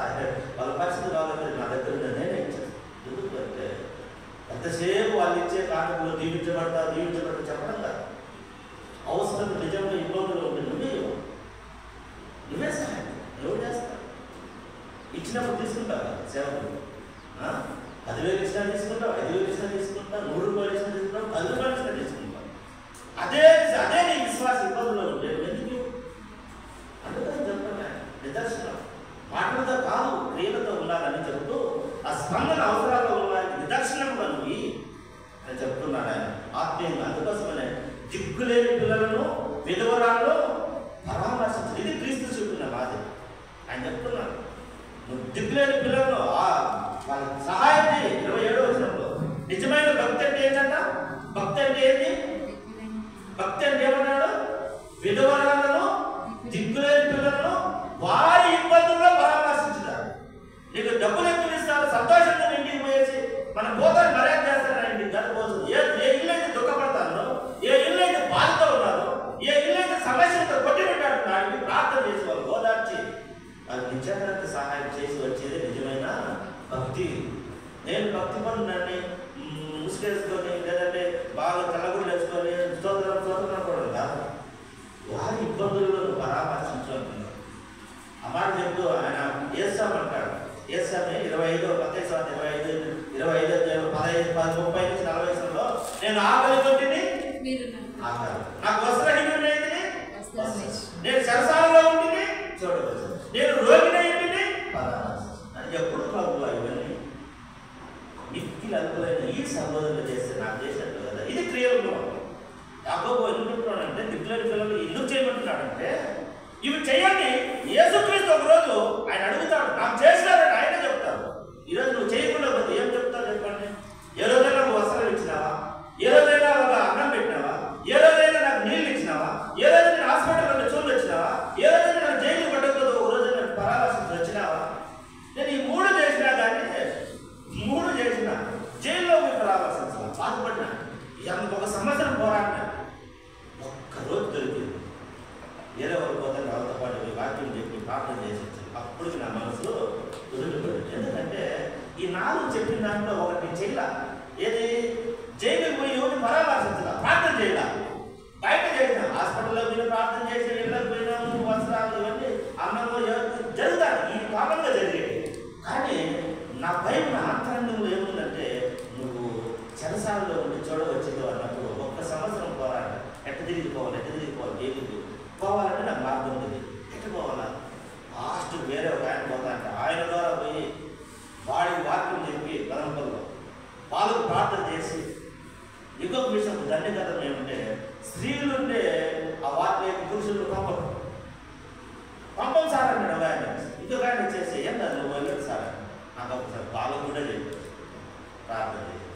వాళ్ళ పరిస్థితి వాళ్ళకి నా దగ్గర నేనే ఇచ్చాను. ఎందుకు అంటే ఎంతసేపు వాళ్ళు ఇచ్చే కానుకలు దీవించబడతా చెప్పడం కాదు. అవసరం నిజంగా ఇబ్బందులు ఉంటే నువ్వే సహాయం ఎవరు చేస్తా. ఇచ్చినప్పుడు తీసుకుంటావా సేవకుడు? 10,000 ఇచ్చినా తీసుకుంటావు, 5,000 ఇచ్చినా తీసుకుంటావు, 100 రూపాయలు ఇచ్చినా తీసుకుంటావు, 10 రూపాయలు ఇచ్చినా తీసుకుంటావు. అదే నీకు విధవరాలను పరామర్శించు. ఇది క్రీస్తు చూపిన మాదిరి. ఆయన చెప్తున్నాను, నువ్వు దిక్కులేని పిల్లలను వాళ్ళకి సహాయం చేయి. 27వ వచనంలో నిజమైన భక్తి అంటే ఏంటంట? భక్తి అంటే ఏంటి? భక్తి అంటే ఏమన్నాడు? విధవరాలను దిక్కులేని పిల్లలను వారి ఇబ్బందుల్లో పరామర్శించుతారు. నీకు డబ్బులు ఎక్కువ ఇస్తారు, సంతోషంగా ఇంటికి పోయేసి మన పోతాన్ని మర్యాద చేస్తాను ఇంటికి గడిపోతుంది. ఏ ఇల్లు అయితే దుఃఖపడతాను, ఏ ఇల్లు అయితే బాధతో ఉన్నారు, ఏ ఇల్లు అయితే సమస్యలతో కొట్టిపెట్టాడుతున్నాడు, ప్రార్థన చేసి వాళ్ళు ఓదార్చి అది నిజంగా సహాయం చేసి వచ్చేది నిజమైన భక్తి. నేను భక్తి పనులన్నీ ముసుగేసుకొని లేదంటే బాగా తెల్లగుడు వేసుకొని స్తోత్రం కూడా కాదు. వారి ఇబ్బందులను పరామర్శించు అంటున్నారు. ఆ మాట చెప్తూ ఆయన ఏసామంటాడు. ఏసామే 25 15:30-40 నేను ఆకలి కొట్టింది, నాకు వస్త్రహీనుడు అయింది, నేను చెరసాలలో ఉంటుంది చూడవచ్చు, నేను రోగిని అయింది అని ఎప్పుడు ప్రభు ఇవన్నీ మిక్కిలి అనుకులైన ఈ సహోదరులు చేస్తే నాకు చేసినట్టు కదా. ఇది క్రియల్లో యాకోబు ఎందుకు చెప్తున్నాడంటే దిక్కులేని పిల్లలు ఎందుకు చేయమంటున్నాడంటే ఇవి చేయండి. యేసుక్రీస్తు ఒక రోజు ఆయన అడుగుతాడు, నాకు చేసినారని ఆయన చెప్తాడు. ఈరోజు నువ్వు చేయకుండా పోతే ఏం చెప్తావు చెప్పండి? ఏ రోజైనా నువ్వు వస్త్రం ఇచ్చినావా? ఏ రోజైనా ఒక అన్నం పెట్టినావా? ఏ రోజైనా నాకు నీళ్ళు ఇచ్చినావా? ఏ రోజు నేను హాస్పిటల్లో చూడు వచ్చినావా? ఏ రోజైనా నాకు జైలు పట్టకపోతే ఒక రోజు నేను పరామర్శించి వచ్చినావా? నేను ఈ 3 చేసినా కానీ 3 చేసినా జైల్లో పోయి పరామర్శించాలి, బాధపడినా, ఒక సంవత్సరం పోరాడినా, ఒక్కరోజు దొరికింది. వేరే వాళ్ళు పోతే వాళ్ళతో పాటు వాక్యం చెప్పి ప్రార్థన చేసి అప్పుడు నా మనసులో వదిలిపోయింది. ఎందుకంటే ఈ 4 చెప్పిన దాంట్లో ఒకటి చేయాల. ఏది? జైలుకి పోయి ఎవరిని పరామర్శించాల, ప్రార్థన చేయాల. బయట చేసిన హాస్పిటల్లో పోయిన ప్రార్థన చేసి ఇళ్ళకి పోయినాము, వస్త్రాలు ఇవన్నీ అన్నము జరుగుతాయి, ఈ కాలంగా జరిగేది. కానీ నా భయం, నా అంతరంగంలో ఏముందంటే నువ్వు చెరసాలలో ఉండి చూడవచ్చిందో అన్నప్పుడు ఒక్క సంవత్సరం పోరాట ఎట్ట తిరిగిపోవాలి ఏది పోవాలంటే నాకు మార్గం ఉంది. ఎట్ట పోవాలా? లాస్ట్ వేరే ఒక ఆయన పోతా అంటే ఆయన ద్వారా పోయి వాడికి వాక్యం చెప్పి పరంపరలో వాళ్ళకు ప్రార్థన చేసి ఇంకొక విషయం ధన్యకథం ఏమంటే స్త్రీలుంటే ఆ వాక్యం పురుషులు పంపం సార్ అన్నాడు ఒక ఆయన. ఇంకొక ఆయన వచ్చేసి ఏం కాదు నువ్వు వెళ్ళదు సార్ నాకు ఒకసారి వాళ్ళకు కూడా చెప్పి ప్రార్థన చేసి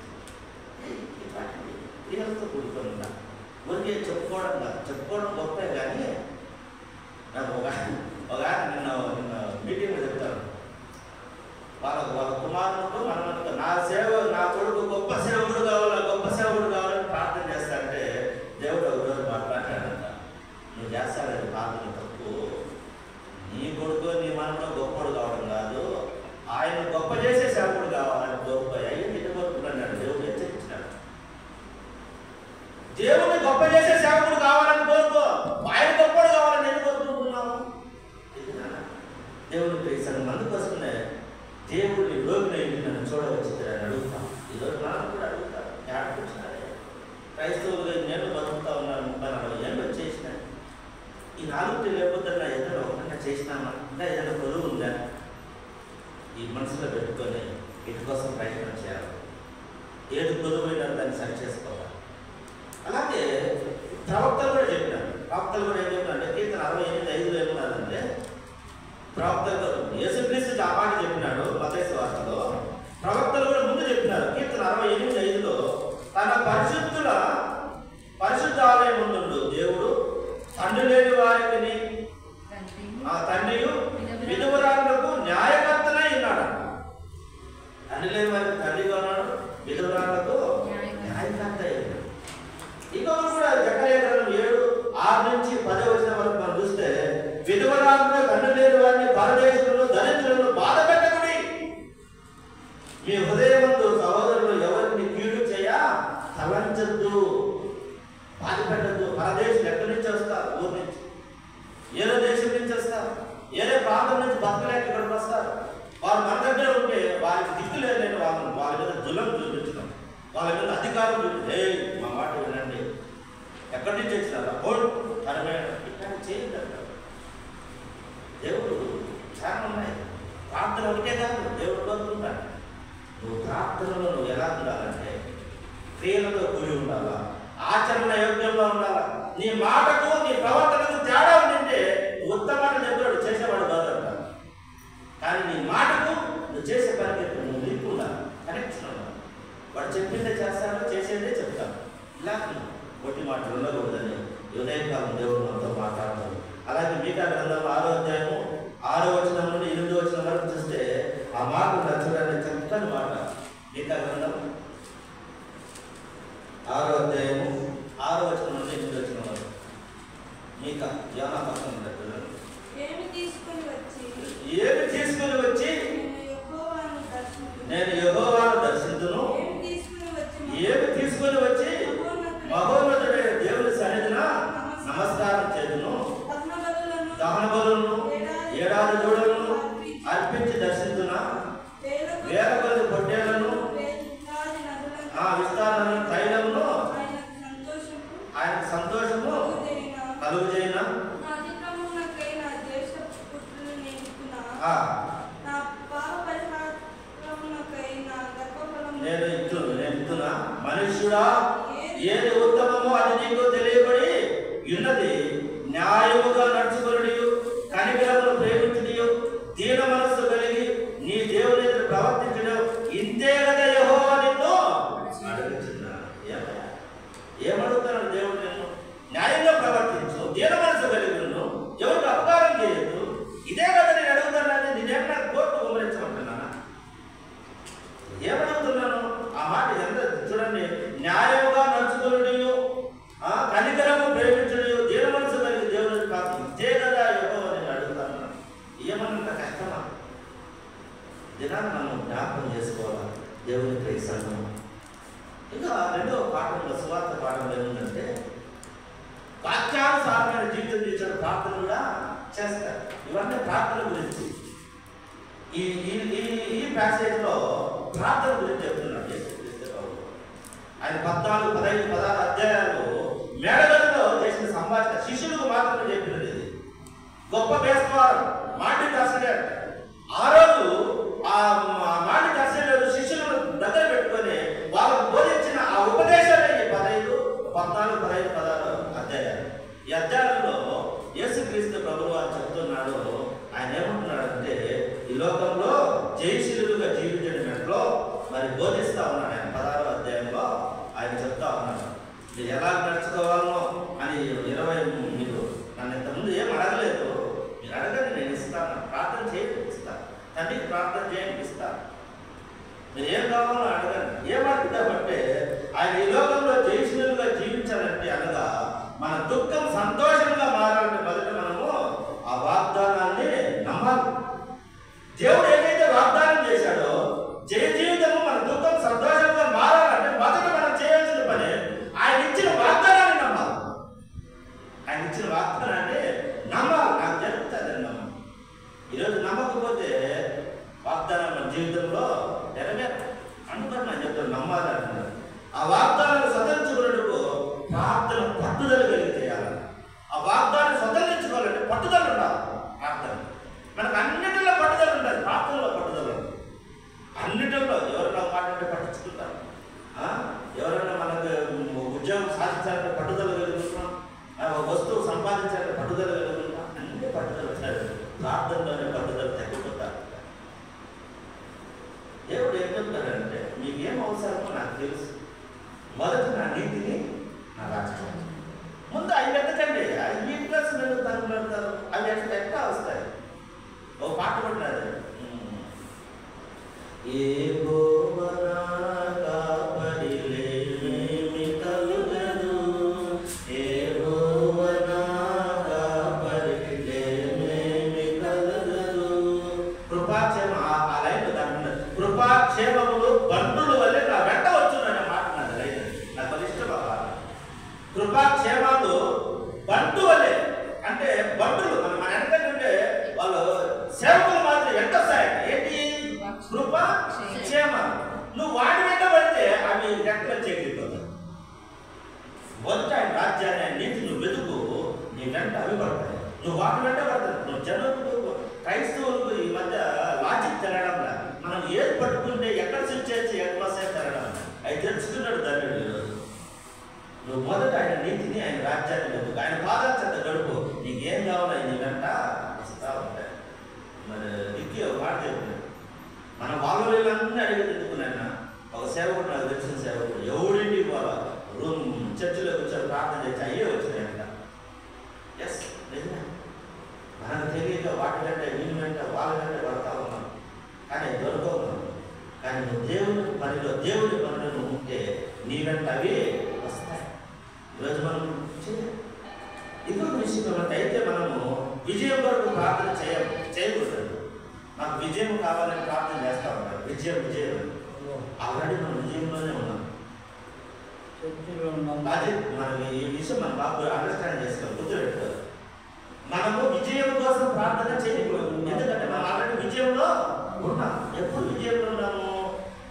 క్రియలతో కూడుకొని ఉన్నా. ఊరికే చెప్పుకోవడం గొప్పే కానీ నాకు ఒక ఆయన నిన్న మీటింగ్లో చెప్తాను, వాళ్ళ కుమారులకు మనకు నా కొడుకు గొప్ప సేవకుడు కావాలని ప్రార్థన చేస్తానంటే దేవుడు ఒక రోజు మాట్లాడాడంట, నువ్వు చేస్తాడని ప్రార్థన తప్పు, నీ కొడుకు నీ మనలో గొప్పడు కావడం కాదు, ఆయన గొప్ప చేసే సేవకుడు కావాలని కోరుకోయి అయ్యి నిలబడుతున్నాడు. దేవుడు హెచ్చరించినాడు, దేవుడిని గొప్ప చేసే సేవకుడు కావాలని కోరుకో, ఆయన గొప్పడు కావాలని ఎందుకు కోరుకుంటున్నావు? దేవుడికి ఇస్తాను. అందుకోసమే దేవుడిని లోకిన ఇంటి నన్ను చూడవచ్చింది అని అడుగుతాం. ఈరోజు మనం కూడా అడుగుతాం, ఏడాది వచ్చినారే క్రైస్తవులుగా నేను బతుకుతా ఉన్నాను, 30-40 ఏళ్ళు వచ్చేసినాను. ఈ 4 లేకపోతే నా ఏదైనా ఒకటన్నా చేసినామా, ఇంకా ఏదైనా కొలువు ఉందా? ఈ మనసులో పెట్టుకొని వీటి కోసం ప్రయత్నం చేయాలి. ఏది కొలువైనా దాన్ని సరి చేసుకోవాలి. అలాగే ప్రవక్తలు కూడా చెప్పినారు. ప్రవక్తలు కూడా ఏం చెప్పినారంటే కీర్తన 68:5 ఏమన్నారంటే ప్రవక్తలు యేసుక్రీస్తు ఆ మాట చెప్పినాడు మత్తయి సువార్తలో. ప్రవక్తలు కూడా ముందు చెప్పినారు. కీర్తన 68:5 తన పరిశుద్ధ ఆలయం ముందు దేవుడు తండ్రి లేని వారికి తండ్రియు విధవరాలకు న్యాయకర్తనే ఉన్నాడు. తండ్రి లేని వారికి తండ్రిగా ఉన్నాడు, విధవరాలకు న్యాయకర్త అయ్యాడు. ఇంకొకరు కూడా జకర్యా గ్రంథం 7:6-10 వరకు మనం చూస్తే విధవరాలను తండ్రి లేని వారిని పరదేశులను దరిద్రులను బాధ పెట్టకుడి, మీ హృదయమందు సహోదరులు ఎవరిని కీడు చేయ తలంచద్దు, బాధ పెట్టద్దు. పరదేశులు ఎక్కడి నుంచి వస్తారు? ఊరి నుంచి, ఏదో దేశం నుంచి వస్తారు, ఏదో ప్రాంతం నుంచి బతకలేక ఇక్కడికి వస్తారు. వారు మన దగ్గర ఉంటే వారికి దిక్కు లేని వాళ్ళ మీద దులం చూపించడం, వాళ్ళ మీద అధికారం చూపించి మా మాట వినండి, ఎక్కడి నుంచి వచ్చినారా ఇట్లాంటి చేయండి. దేవుడు చాలా ఉన్నాయి. ప్రార్థన ఒకటే కాదు, దేవుడు కోరుకుంటాడు. నువ్వు ప్రార్థనలో నువ్వు ఎలా ఉండాలంటే క్రియలతో కూడి ఉండాలా, ఆచరణ యోగ్యంలో ఉండాలా. నీ మాటకు నీ ప్రవర్తనకు తేడా ఉంటే ఉత్తమాన్ని చెప్పాడు చేసేవాడు కాదంట. కానీ నీ మాటకు నువ్వు చేసే పనికి నువ్వు లింక్ ఉండాలి, కనెక్షన్ ఉండాలి. వాడు చెప్పిందే చేస్తాను, చేసేదే చెప్తాను. ఇలా ఒట్టి మాటలు ఉండకూడదని ఉదయకాలం దేవుడు మనతో మాట్లాడతాడు. అలాగే మీకా గ్రంథం 6వ అధ్యాయము 6వ వచనం నుండి 8వ వచనం వరకు చూస్తే ఆ మాట నచ్చడానికి చక్కని మాట. మీకా గ్రంథం 6వ అధ్యాయము 6వ వచనం నుండి 8వ వచనం వరకు. మీకా యోనా పక్కన ఏమి తీసుకొని వచ్చి నేను యెహోవాను దర్శించును. ఏమి తీసుకొని వచ్చి మహోన్నతుడైన దేవుని సన్నిధిన నమస్కారం చేయును. దహన బలులను ఏడాది దూడలను అర్పించి దర్శించున. వేల కొద్ది పొట్టేలను విస్తారమైన తైలమును ఆయనకు సంతోషము కలుగుజేయన. నేను ఇస్తున్నా మనుష్యుడా, ఏది ఉత్తమమో అది నీకు తెలియబడి ఉన్నది. న్యాయముగా నడుచుకొనుడియు కనికరమును ప్రేమించుడియు దీన మనస్సు కలిగి నీ దేవుని ఎదుట ప్రవర్తించడం ఇంతే కదా యెహోవా నిన్ను అడుగుచున్నాడు. ఏమడుగుతున్నాడు దేవుడు? నిన్ను న్యాయంగా ప్రవర్తించు, దీన మనస్సు కలిగి నువ్వు ఎవరికి అపకారం చేయొద్దు. ఇదే కదా నేను అడుగుతున్నాను. నేనేమన్నా కోర్టు వివరించమంటున్నానా? ఏమడుగుతున్నాను? ఆ మాట ఎంత చూడండి. న్యాయంగా నడుచుకొనుడియు కనికరము ప్రేమించుడియు దీన మనస్సు కలిగి దేవుని కాదు. ఇదే కదా యెహోవా నేను అడుగుతాను. ఏమన్నంత కష్టమా? దినాన్ని మనం జ్ఞాపకం చేసుకోవాలి దేవుని ప్రేక్షను. ఇంకా రెండవ పాఠంలో సువార్త పాఠంలో ఏముందంటే వాక్యానుసారమైన జీవితం చేసిన ప్రార్థన కూడా చేస్తారు. ఇవన్నీ ప్రార్థన గురించి ఈ ప్యాసేజ్లో ప్రార్థన గురించి చెప్తున్నాడు. ఆయన 14, 15, 16 అధ్యాయాలు మేడగదిలో చేసిన సంభాషణ శిష్యులకు మాత్రమే చెప్పినది. ఇది గొప్ప బేస్తవారం మాటి దర్శనం. ఆ రోజు ఆ మాటి దర్శనం శిష్యులను దగ్గర పెట్టుకొని వాళ్ళకు బోధించిన ఆ ఉపదేశాలే ఈ 15, 14, 15, 16 అధ్యాయాలు. ఈ అధ్యాయంలో యేసుక్రీస్తు ప్రభువు వారు చెప్తున్నాడు. ఆయన ఏమంటున్నాడంటే ఈ లోకంలో జయశీలుగా జీవించడంలో మరి బోధిస్తా ఉన్నాడు. ఆయన 16వ అధ్యాయంలో ఆయన చెప్తా ఉన్నాడు మీరు ఎలా నడుచుకోవాలో అని. 20 మీరు నన్ను ఇంతకుముందు ఏం అడగలేదు, మీరు అడగండి నేను ఇస్తాను. ప్రార్థన చేయండి ఇస్తాను. తండ్రికి ప్రార్థన చేయండి ఇస్తాను. మీరు ఏం కావాలో అడగండి. ఏమడుగుతామంటే ఆయన ఈ లోకంలో జయశీలుగా జీవించాలంటే అనగా మన దుఃఖం సంతోషంగా మారాలంటే మొదట మనము ఆ వాగ్దానాన్ని నమ్మాలి. దేవుడు ఏదైతే వాగ్దానం చేశాడో జయ జీవితము మన దుఃఖం సంతోషంగా మారాలంటే మొదట మనం చేయాల్సిన పని ఆయన ఇచ్చిన వాగ్దానాన్ని నమ్మాలి. ఆయన ఇచ్చిన వాగ్దానాన్ని నమ్మాలి. నాకు జరుగుతుందని నమ్మాలి. ఈరోజు నమ్మకపోతే వాగ్దానం మన జీవితంలో నెరవేరు అనుకుని నేను చెప్తాను. నమ్మాలి అంటున్నాను. ఆ వాగ్దానాన్ని స్వతంత్రించుకున్నట్టుకు ప్రార్థన పట్టుదల కలిగి చేయాలి. ఆ వాగ్దాన్ని స్వతంత్రించుకోవాలంటే పట్టుదల ఉండాలి. ప్రార్థన మనకు అన్నిటిలో పట్టుదల ఉండాలి. ప్రార్థనలో పట్టుదల ఉంది. అన్నిటిలో ఎవరైనా మాట్లాడితే పట్టించుకుంటారు. ఎవరైనా మనకు ఉద్యోగం సాధించాలంటే పట్టుదల కలుగుతున్నాం. వస్తువు సంపాదించాలంటే పట్టుదల కలుగుతున్నాం. అన్ని పట్టుదల వచ్చారు. ప్రార్థనలోనే పట్టుదల తగ్గిపోతారు. దేవుడు ఏం చెప్తాడంటే మీకేం అవసరమో నాకు తెలుసు. మొదట నా నీతిని నా రాజ్యం ముందు అవి వెతకండి. అవి మీ ప్లస్ మీరు తనుకుంటారు. అవి ఎట్లా వస్తాయి? ఓ పాట పడ్డారు. కృపాక్షేమ ఆ లైన్ దాంట్లో కృపాక్షేమములు బంటులు వల్లే నా వెంట వచ్చుననే మాట నాది లైన్. నాకు అది ఇష్టం. కృపాక్షేమాలు బంటు వల్లే అంటే బంటులు మన వెనకంటే వాళ్ళు సేవకులు మాత్రం వెంట వస్తాయి. ఏంటి? కృప క్షేమ. నువ్వు వాడి వెంట పడితే అవి రెక్కలు చేకలిపోతాయి. మొదట ఆయన రాజ్యాన్ని ఆయన నీతి నువ్వు వెతుకు, నీ వెంట అవి పడతాయి. నువ్వు వాటి వెంట పడతావు. నువ్వు జనులకు క్రైస్తవులకు ఈ మధ్య లాజిక్ తిరగడంలా మనం ఏది పట్టుకుంటే ఎక్కడ స్విచ్ చేసి ఎక్కడ వస్తాయి తిరగడం అవి తెలుసుకున్నాడు ధన్యుడు. ఈరోజు నువ్వు మొదట ఆయన నీతిని ఆయన రాజ్యాన్ని వెతుకు. ఆయన పాదాల చెంత గడుపు. వీళ్ళందరినీ అడిగి తిట్టుకున్నాను. ఒక సేవకుడు, నాకు తెలిసిన సేవకుడు, ఎవడింటికి పోవాలా రూమ్ చర్చిలో కూర్చొని ప్రార్థన చేసి అయ్యే వచ్చినాయంట. ఎస్, నిజమే. మనకు తెలియక వాటికంటే వీళ్ళ వెంట వాళ్ళ వెంట పడతా ఉన్నాం, కానీ దొరకవున్నాం. కానీ నువ్వు దేవుని పనిలో దేవుడి పనిలో నువ్వు ఉంటే నీ వెంట అవి వస్తాయి. ఈరోజు మనం ఇంకొక విషయం ఏమంటే, అయితే మనము విజయం వరకు ప్రార్థన చేయకూడదు. నాకు విజయం కావాలని ప్రార్థన చేస్తూ ఉంటారు. విజయం ఆల్రెడీ మనం విజయంలోనే ఉన్నాం. అది మనం ఈ విషయం మనం బాగా అండర్స్టాండ్ చేసుకోవాలి, గుర్తుపెట్టుకోవాలి. మనము విజయం కోసం ప్రార్థన చేయకూడదు. ఎందుకంటే మనం ఆల్రెడీ విజయంలో ఉన్నాం. ఎప్పుడు విజయంలో ఉన్నాము?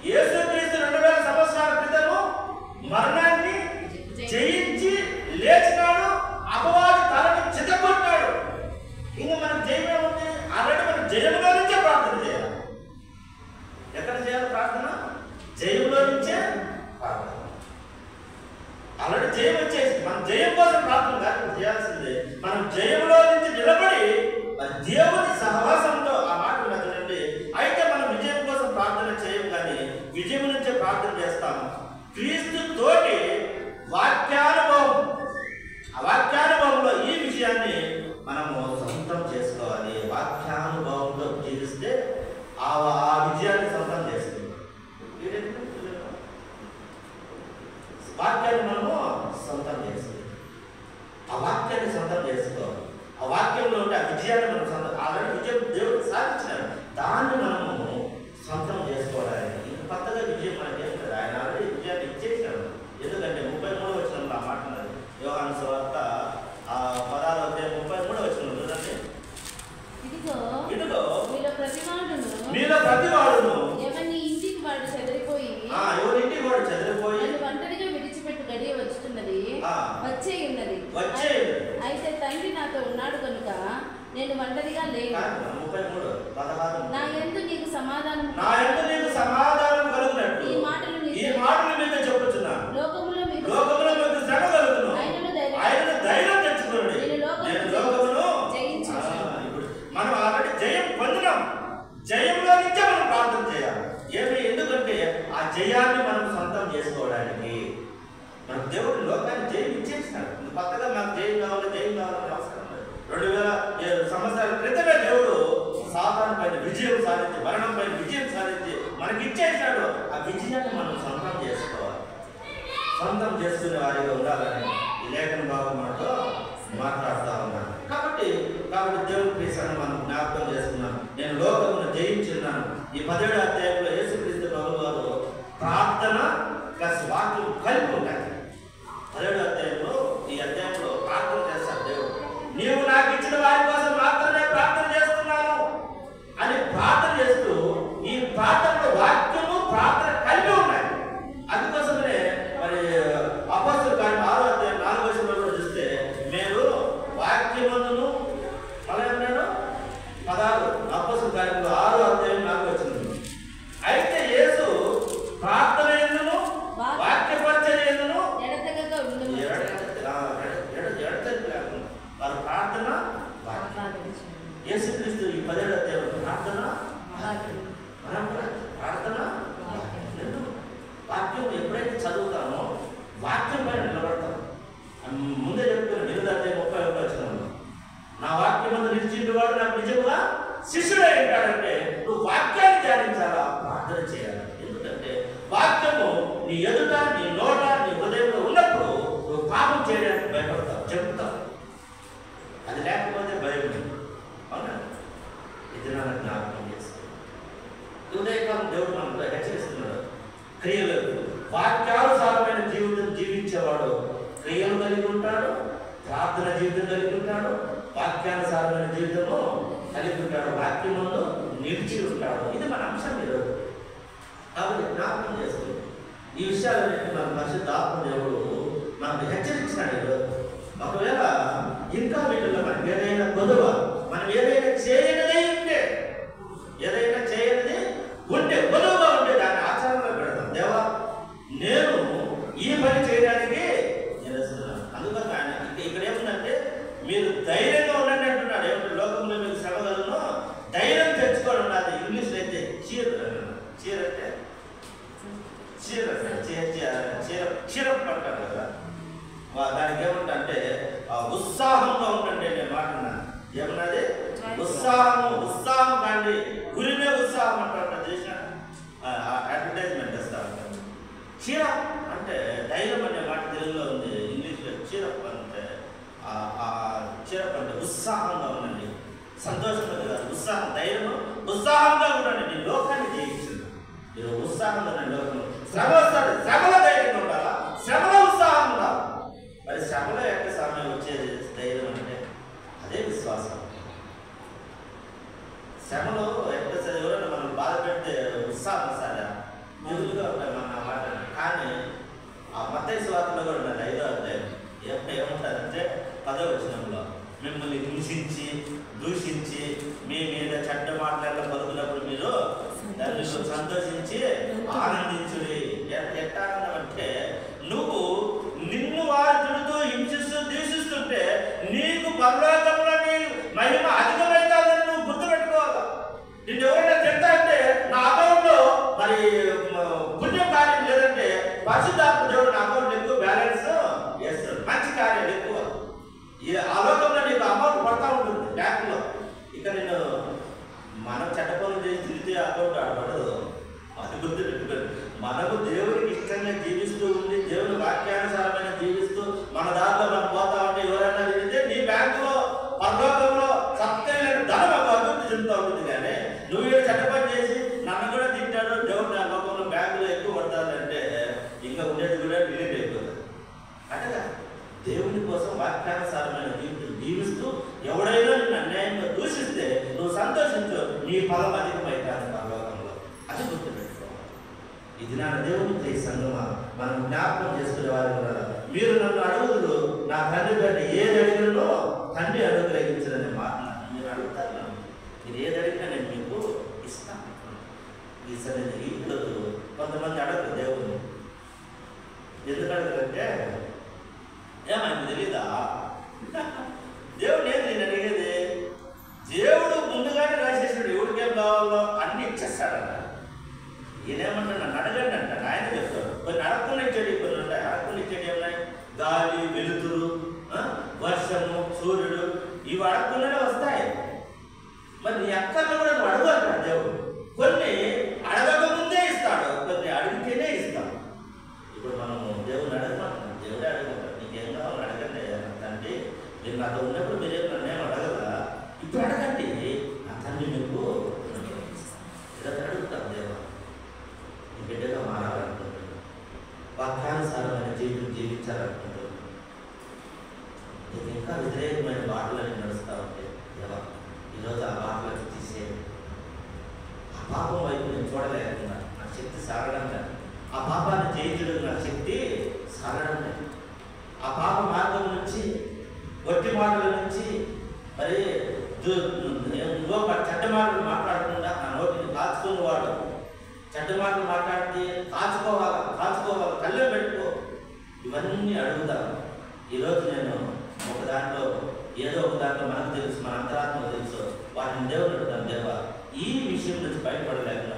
యేసుక్రీస్తు 2000 సంవత్సరాల క్రితము మరణాన్ని జయించి లేచినాడు, అపవాది తలని చితగొట్టాడు. ఇంకా మనకు జయమే ఉంది. ఆల్రెడీ మనం జయంలో నుంచే ప్రార్థన చేయాలి. ఎక్కడ చేయాలి ప్రార్థన? జయంలో నుంచే ప్రార్థన. ఆల్రెడీ జయం వచ్చేసి మనం జయం కోసం ప్రార్థన కాదు చేయాల్సిందే. మనం జయంలో నుంచి నిలబడి దేవుని సహవాసంతో ఆ మాట ఉన్నదండి. అయితే మనం విజయం కోసం ప్రార్థన చేయం, కానీ విజయం నుంచే ప్రార్థన చేస్తాము. క్రీస్తు తోటి వాక్యానుభవం, ఆ వాక్యానుభవంలో ఈ విషయాన్ని మనము సొంతం చేసుకోవాలి. వాక్యానుభవంలో జీవిస్తే ఆ విజయాన్ని సొంతం చేసుకుంటాం. వాక్యాన్ని మనము సొంతం చేసుకోవాలి. ఆ వాక్యాన్ని సొంతం చేసుకోవాలి. ఆ వాక్యంలో ఉంటే ఆ విజయాన్ని మనం సొంతం, ఆల్రెడీ విజయం దేవుడు సాధించినాడు, దాన్ని మనము సొంతం చేసుకోవడానికి కొత్తగా విజయం మనకి ఏం కదా, ఆయన ఆల్రెడీ విజయాన్ని ఇచ్చేసినాడు. ఎందుకంటే 33వ వచనంలో ఆ మాట ఉన్నది. యోహాను సువార్త 16వ అధ్యాయం 33వ వచనం చూడండి. ఇదిగో మీలో ప్రతివాడును ఎవరి ఇంటికి వాడు చెదిరిపోయి ఒంటరిగా విడిచిపెట్టు గడియ వచ్చుతున్నది, వచ్చే ఉన్నది. అయితే తండ్రి నాతో ఉన్నాడు కనుక నేను ఒంటరిగా లేను. 33:16 నా యందు నీకు సమాధానం కలుగునట్టు ఈ మాటలు మీకు చెప్పుచున్నాను. లోకములో మీకు శ్రమ కలుగును, ఆయనను ధైర్యం తెచ్చుకోండి, నేను లోకమును జయించేశాను. ఇప్పుడు మనం ఆల్రెడీ జయం పొందినాం. జయంలో నుంచే మనం ప్రార్థన చేయాలి. ఎందుకంటే ఆ జయాన్ని మనం సొంతం చేసుకోవడానికి మన దేవుడు లోకాన్ని జయం ఇచ్చేసినాడు. కొత్తగా నాకు జయం కావాలని అవసరం లేదు. 2000 సంవత్సరాల క్రితమే దేవుడు సాతాను పైన విజయం సాధించి, మరణం పైన విజయం సాధించి మనకి ఇచ్చేసినాడు. ఆ విజయాన్ని మనం సొంతం చేసుకోవాలి. సొంతం చేసుకునే వారిగా ఉండాలని ఈ లేఖన భాగం మనతో మాట్లాడుతూ ఉన్నాను. కాబట్టి దేవుని ప్రీసాన్ని మనం జ్ఞాపకం చేసుకున్నాం. నేను లోకమును జయించున్నాను. ఈ 17వ అధ్యాయంలో యేసుక్రీస్తు ప్రభువు వారు ప్రార్థన ప్లస్ వాక్యం కలిపి ఉంటాయి. 17వ అధ్యాయంలో ఈ అధ్యాయంలో ప్రార్థన చేస్తాడు దేవుడు. నీవు నాకు ఇచ్చిన వారి కోసం మాత్రమే ప్రార్థన చేస్తున్నాను అని ప్రార్థన చేస్తూ, ఈ ప్రార్థనలో వాక్యము ప్రార్థన కలిపి ఉన్నాయి. అందుకోసమే మరి అపోస్తలుల కార్యం 6వ అధ్యాయం 4వ వచనంలో చూస్తే, మీరు వాక్యమందును అలా అన్నాడు 16 అపోస్తలుల కార్యంలో 6వ అధ్యాయం 4వ వచనం. అయితే యేసు ప్రార్థన ఎందును వాక్య పరిచర్య ఎందును ఎడతెగక ఉండును. వారి ప్రార్థన యేసుక్రీస్తు ఈ 17వ అధ్యాయం ప్రార్థన వాక్యం ఎప్పుడైతే చదువుతామో వాక్యం పైన నిలబడతాం. ముందే చెప్తున్నా 8వ అధ్యాయం 31వ వచనంలో, నా వాక్యం ముందు నిలిచిండు వాడు నాకు నిజంగా శిష్యుడే ఉంటాడంటే నువ్వు వాక్యాన్ని ధ్యానించాలా, ప్రార్థన చేయాలి. ఎందుకంటే వాక్యము నీ ఎదుట, నీ నోట, నీ హృదయంలో ఉన్నప్పుడు నువ్వు పాపం చేయడానికి భయపడతావు, చెప్తావు. అది లేకపోతే భయం. అవునా? ఇది నాకు జ్ఞాపకం చేస్తుంది. ఉదయకాలం దేవుడు మనతో హెచ్చరిస్తున్నాడు. క్రియలు, వాక్యానుసారమైన జీవితం జీవించేవాడు క్రియలు కలిగి ఉంటాడు, ప్రార్థన జీవితం కలిగి ఉంటాడు, వాక్యానుసారమైన జీవితము కలిగి ఉంటాడు, వాక్యములో నిలిచి ఉంటాడు. ఇది మన అంశం ఈరోజు. కాబట్టి జ్ఞాపకం చేసుకుంది ఈ విషయాలన్నింటినీ మన పరిశుద్ధాత్మ దేవుడు మనకు హెచ్చరించినాడు ఈరోజు. ఒకవేళ ఇంకా వీటిలో మనకి ఏదైనా కొదువ, మనం ఏదైనా చేయనిది ఉంటే కొదువుగా ఉంటే దాన్ని ఆచరణలో పెడతాం. దేవా, నేను ఈ పని చేయడానికి నిరసిస్తున్నాను. అందుకని ఆయన ఇక్కడ ఏముందంటే, మీరు ధైర్యంగా ఉండండి అంటున్నాడు. ఏమంటే లోకంలో మీకు శ్రమ కలుగునో ధైర్యం తెచ్చుకోవడం. అది ఇంగ్లీష్లో అయితే చీర దానికి ఏమంటే ఉత్సాహంగా ఉండండి నేను మాట్లాడినా. ఏమన్నది? ఉత్సాహం కాండి, గురిమే ఉత్సాహం అంటారు. చేసిన అడ్వర్టైజ్మెంట్ ఇస్తా ఉంటారు. చీరప్ అంటే ధైర్యం అనే మాట తెలుగులో ఉంది, ఇంగ్లీష్లో చీరప్ అంటే చీరప్ అంటే ఉత్సాహంగా ఉండండి, సంతోషంగా కాదు, ఉత్సాహం, ధైర్యం, ఉత్సాహంగా ఉండండి. నీ లోకాన్ని జయించింది మీరు ఉత్సాహంగా ఉండండి. లోకంలో శ్రమ వస్తుంది, శ్రమలో ధైర్యంగా ఉండాలా, శ్రమలో ఉత్సాహం ఉండాలి. మరి శ్రమలో ఎక్క సమయం వచ్చేది ధైర్యం అంటే అదే విశ్వాసం. శ్రమలో ఎక్కడ ఎవరైనా మనం బాధ పెడితే ఉత్సాహం వస్తాడా? ఎదురుగా ఉంటాయి మన మాట. కానీ ఆ మత్తయి సువార్తలో కూడా ఉన్నది 5వ అధ్యాయం. ఏమంటారంటే 10వ వచనంలో, మిమ్మల్ని హింసించి దూషించి మీ మీద చెడ్డ మాటలలో పలుకున్నప్పుడు మీరు దాన్ని సంతోషించి ఆనందించుడి. ఎట్ట ఆనందం అంటే, నువ్వు నిన్ను వారు తిడుతూ హింసిస్తూ దూషిస్తుంటే నీకు పరలోకంలో నీ మహిమ అధికమైందని నువ్వు గుర్తుపెట్టుకోవాలి. నిన్ను ఎవరైనా తిడతా అంటే నా అకౌంట్లో మరి పుణ్యం కార్యం లేదంటే పరిశుద్ధాత్మ దేవుడు నా అకౌంట్ ఎక్కువ బ్యాలెన్స్ వేస్తాడు, మంచి కార్యాలు ఎక్కువ. ఆ లోకంలో నీకు అమౌంట్ పడతా ఉంటుంది బ్యాంకులో. ఇక నేను మనం చెడ్డ పనులు చేసి తిరిగితే అకౌంట్ ఆడపడదు. అది గుర్తుపెట్టుకోండి. మనకు దేవుడికి ఇష్టంగా జీవిస్తూ ఉంది, దేవుని వాక్యానుసారమైన జీవిస్తూ మన దాంట్లో మనం పోతా ఉంటే ఎవరైనా తిరిగితే నీ బ్యాంకులో పరలోకంలో సత్యమైన ధనం అభివృద్ధి చెందుతూ ఉంటుంది. కానీ నువ్వు ఏదో చెడ్డ పని చేసి నన్ను కూడా తింటాడు, దేవుడు నా లోకంలో బ్యాంకులో ఎక్కువ పడతాడంటే ఇంకా ఉండేది కూడా డిలీట్ అయిపోతుంది. అట్టగా దేవుని కోసం వాక్యానుసారమైన జీవితం జీవిస్తూ ఎవడైనా నిన్ను అన్యాయంగా దూషిస్తే నువ్వు సంతోషించు, నీ ఫలం అధికమైతాను పరలోకంలో. అది గుర్తుపెట్టుకోవాలి. ఇది నా దేవుని సంగమా మనం జ్ఞాపకం చేసుకునే వారు కూడా, మీరు నన్ను అడుగుదురు నా తండ్రి కంటే ఏది అడిగినో తండ్రి అనుగ్రహించడని మాట మీరు అడుగుతారు. మీరు ఏది అడిగినా నేను మీకు ఇస్తాను. ఈ సన్నిధి ఈరోజు కొంతమంది అడగరు దేవుని. ఎందుకు అడగరంటే ఏమైంది తెలీదా? దేవుడు ఏది నేను అడిగేది? దేవుడు ముందుగానే రాసేసాడు ఎవరికి ఏం కావాలో అన్ని ఇచ్చేస్తాడట. ఈయనేమంటాడు? నన్ను అడగండి అంటాడు. ఆయన చెప్తాడు. కొన్ని అడగకుండా ఇచ్చేది కొన్ని ఉంటాయి. అడగకుండా ఇచ్చేది ఏమున్నాయి? గాలి, వెలుతురు, వర్షము, సూర్యుడు, ఇవి అడగకుండానే వస్తాయి. మరి నీ అక్కర్లు కూడా నువ్వు అడగంటాడు దేవుడు. కొన్ని అడగక ముందే ఇస్తాడు, కొన్ని అడిగితేనే ఇస్తాడు. ఇప్పుడు మనము దేవుడిని అడగమంటున్నాం, దేవుడే అడగమంటాడు. నీకేం కావాలో అడగండి తండ్రి, మీరు నాతో ఉన్నప్పుడు మీరేం నన్నేం అడగదా, ఇప్పుడు అడగండి నా తండ్రి మీకు ఇలా అడుగుతాం. దేవా నీ బిడ్డగా మారాలనుకుంటున్నాను, వాక్యానుసారమైన జీవితం జీవించాలనుకుంటున్నాను. నీకు ఇంకా వ్యతిరేకమైన బాటలని నడుస్తూ ఉంటే దేవా ఈరోజు ఆ బాటలను తీసేయండి. ఆ పాపం వైపు నేను చూడలేకుండా నా శక్తి సాగడం లేదు. ఆ పాపాన్ని జయించడం నా శక్తి సాగడం లేదు. ఆ పాప మార్గం నుంచి, వట్టి మాటల నుంచి, మరి చెడ్డ మాటలు మాట్లాడకుండా నా నోటిని కాచుకునేవాడు. చెడ్డ మాటలు మాట్లాడితే కాచుకోవాలి, కళ్ళెం పెట్టుకో. ఇవన్నీ అడుగుతాను. ఈరోజు నేను ఒక దాంట్లో ఏదో ఒక దాంట్లో మనకు తెలుసు, మన అంతరాత్మకు తెలుసు, వాటిని దేవుడు అడుగుతాను. దేవా ఈ విషయం నుంచి బయటపడలేకుండా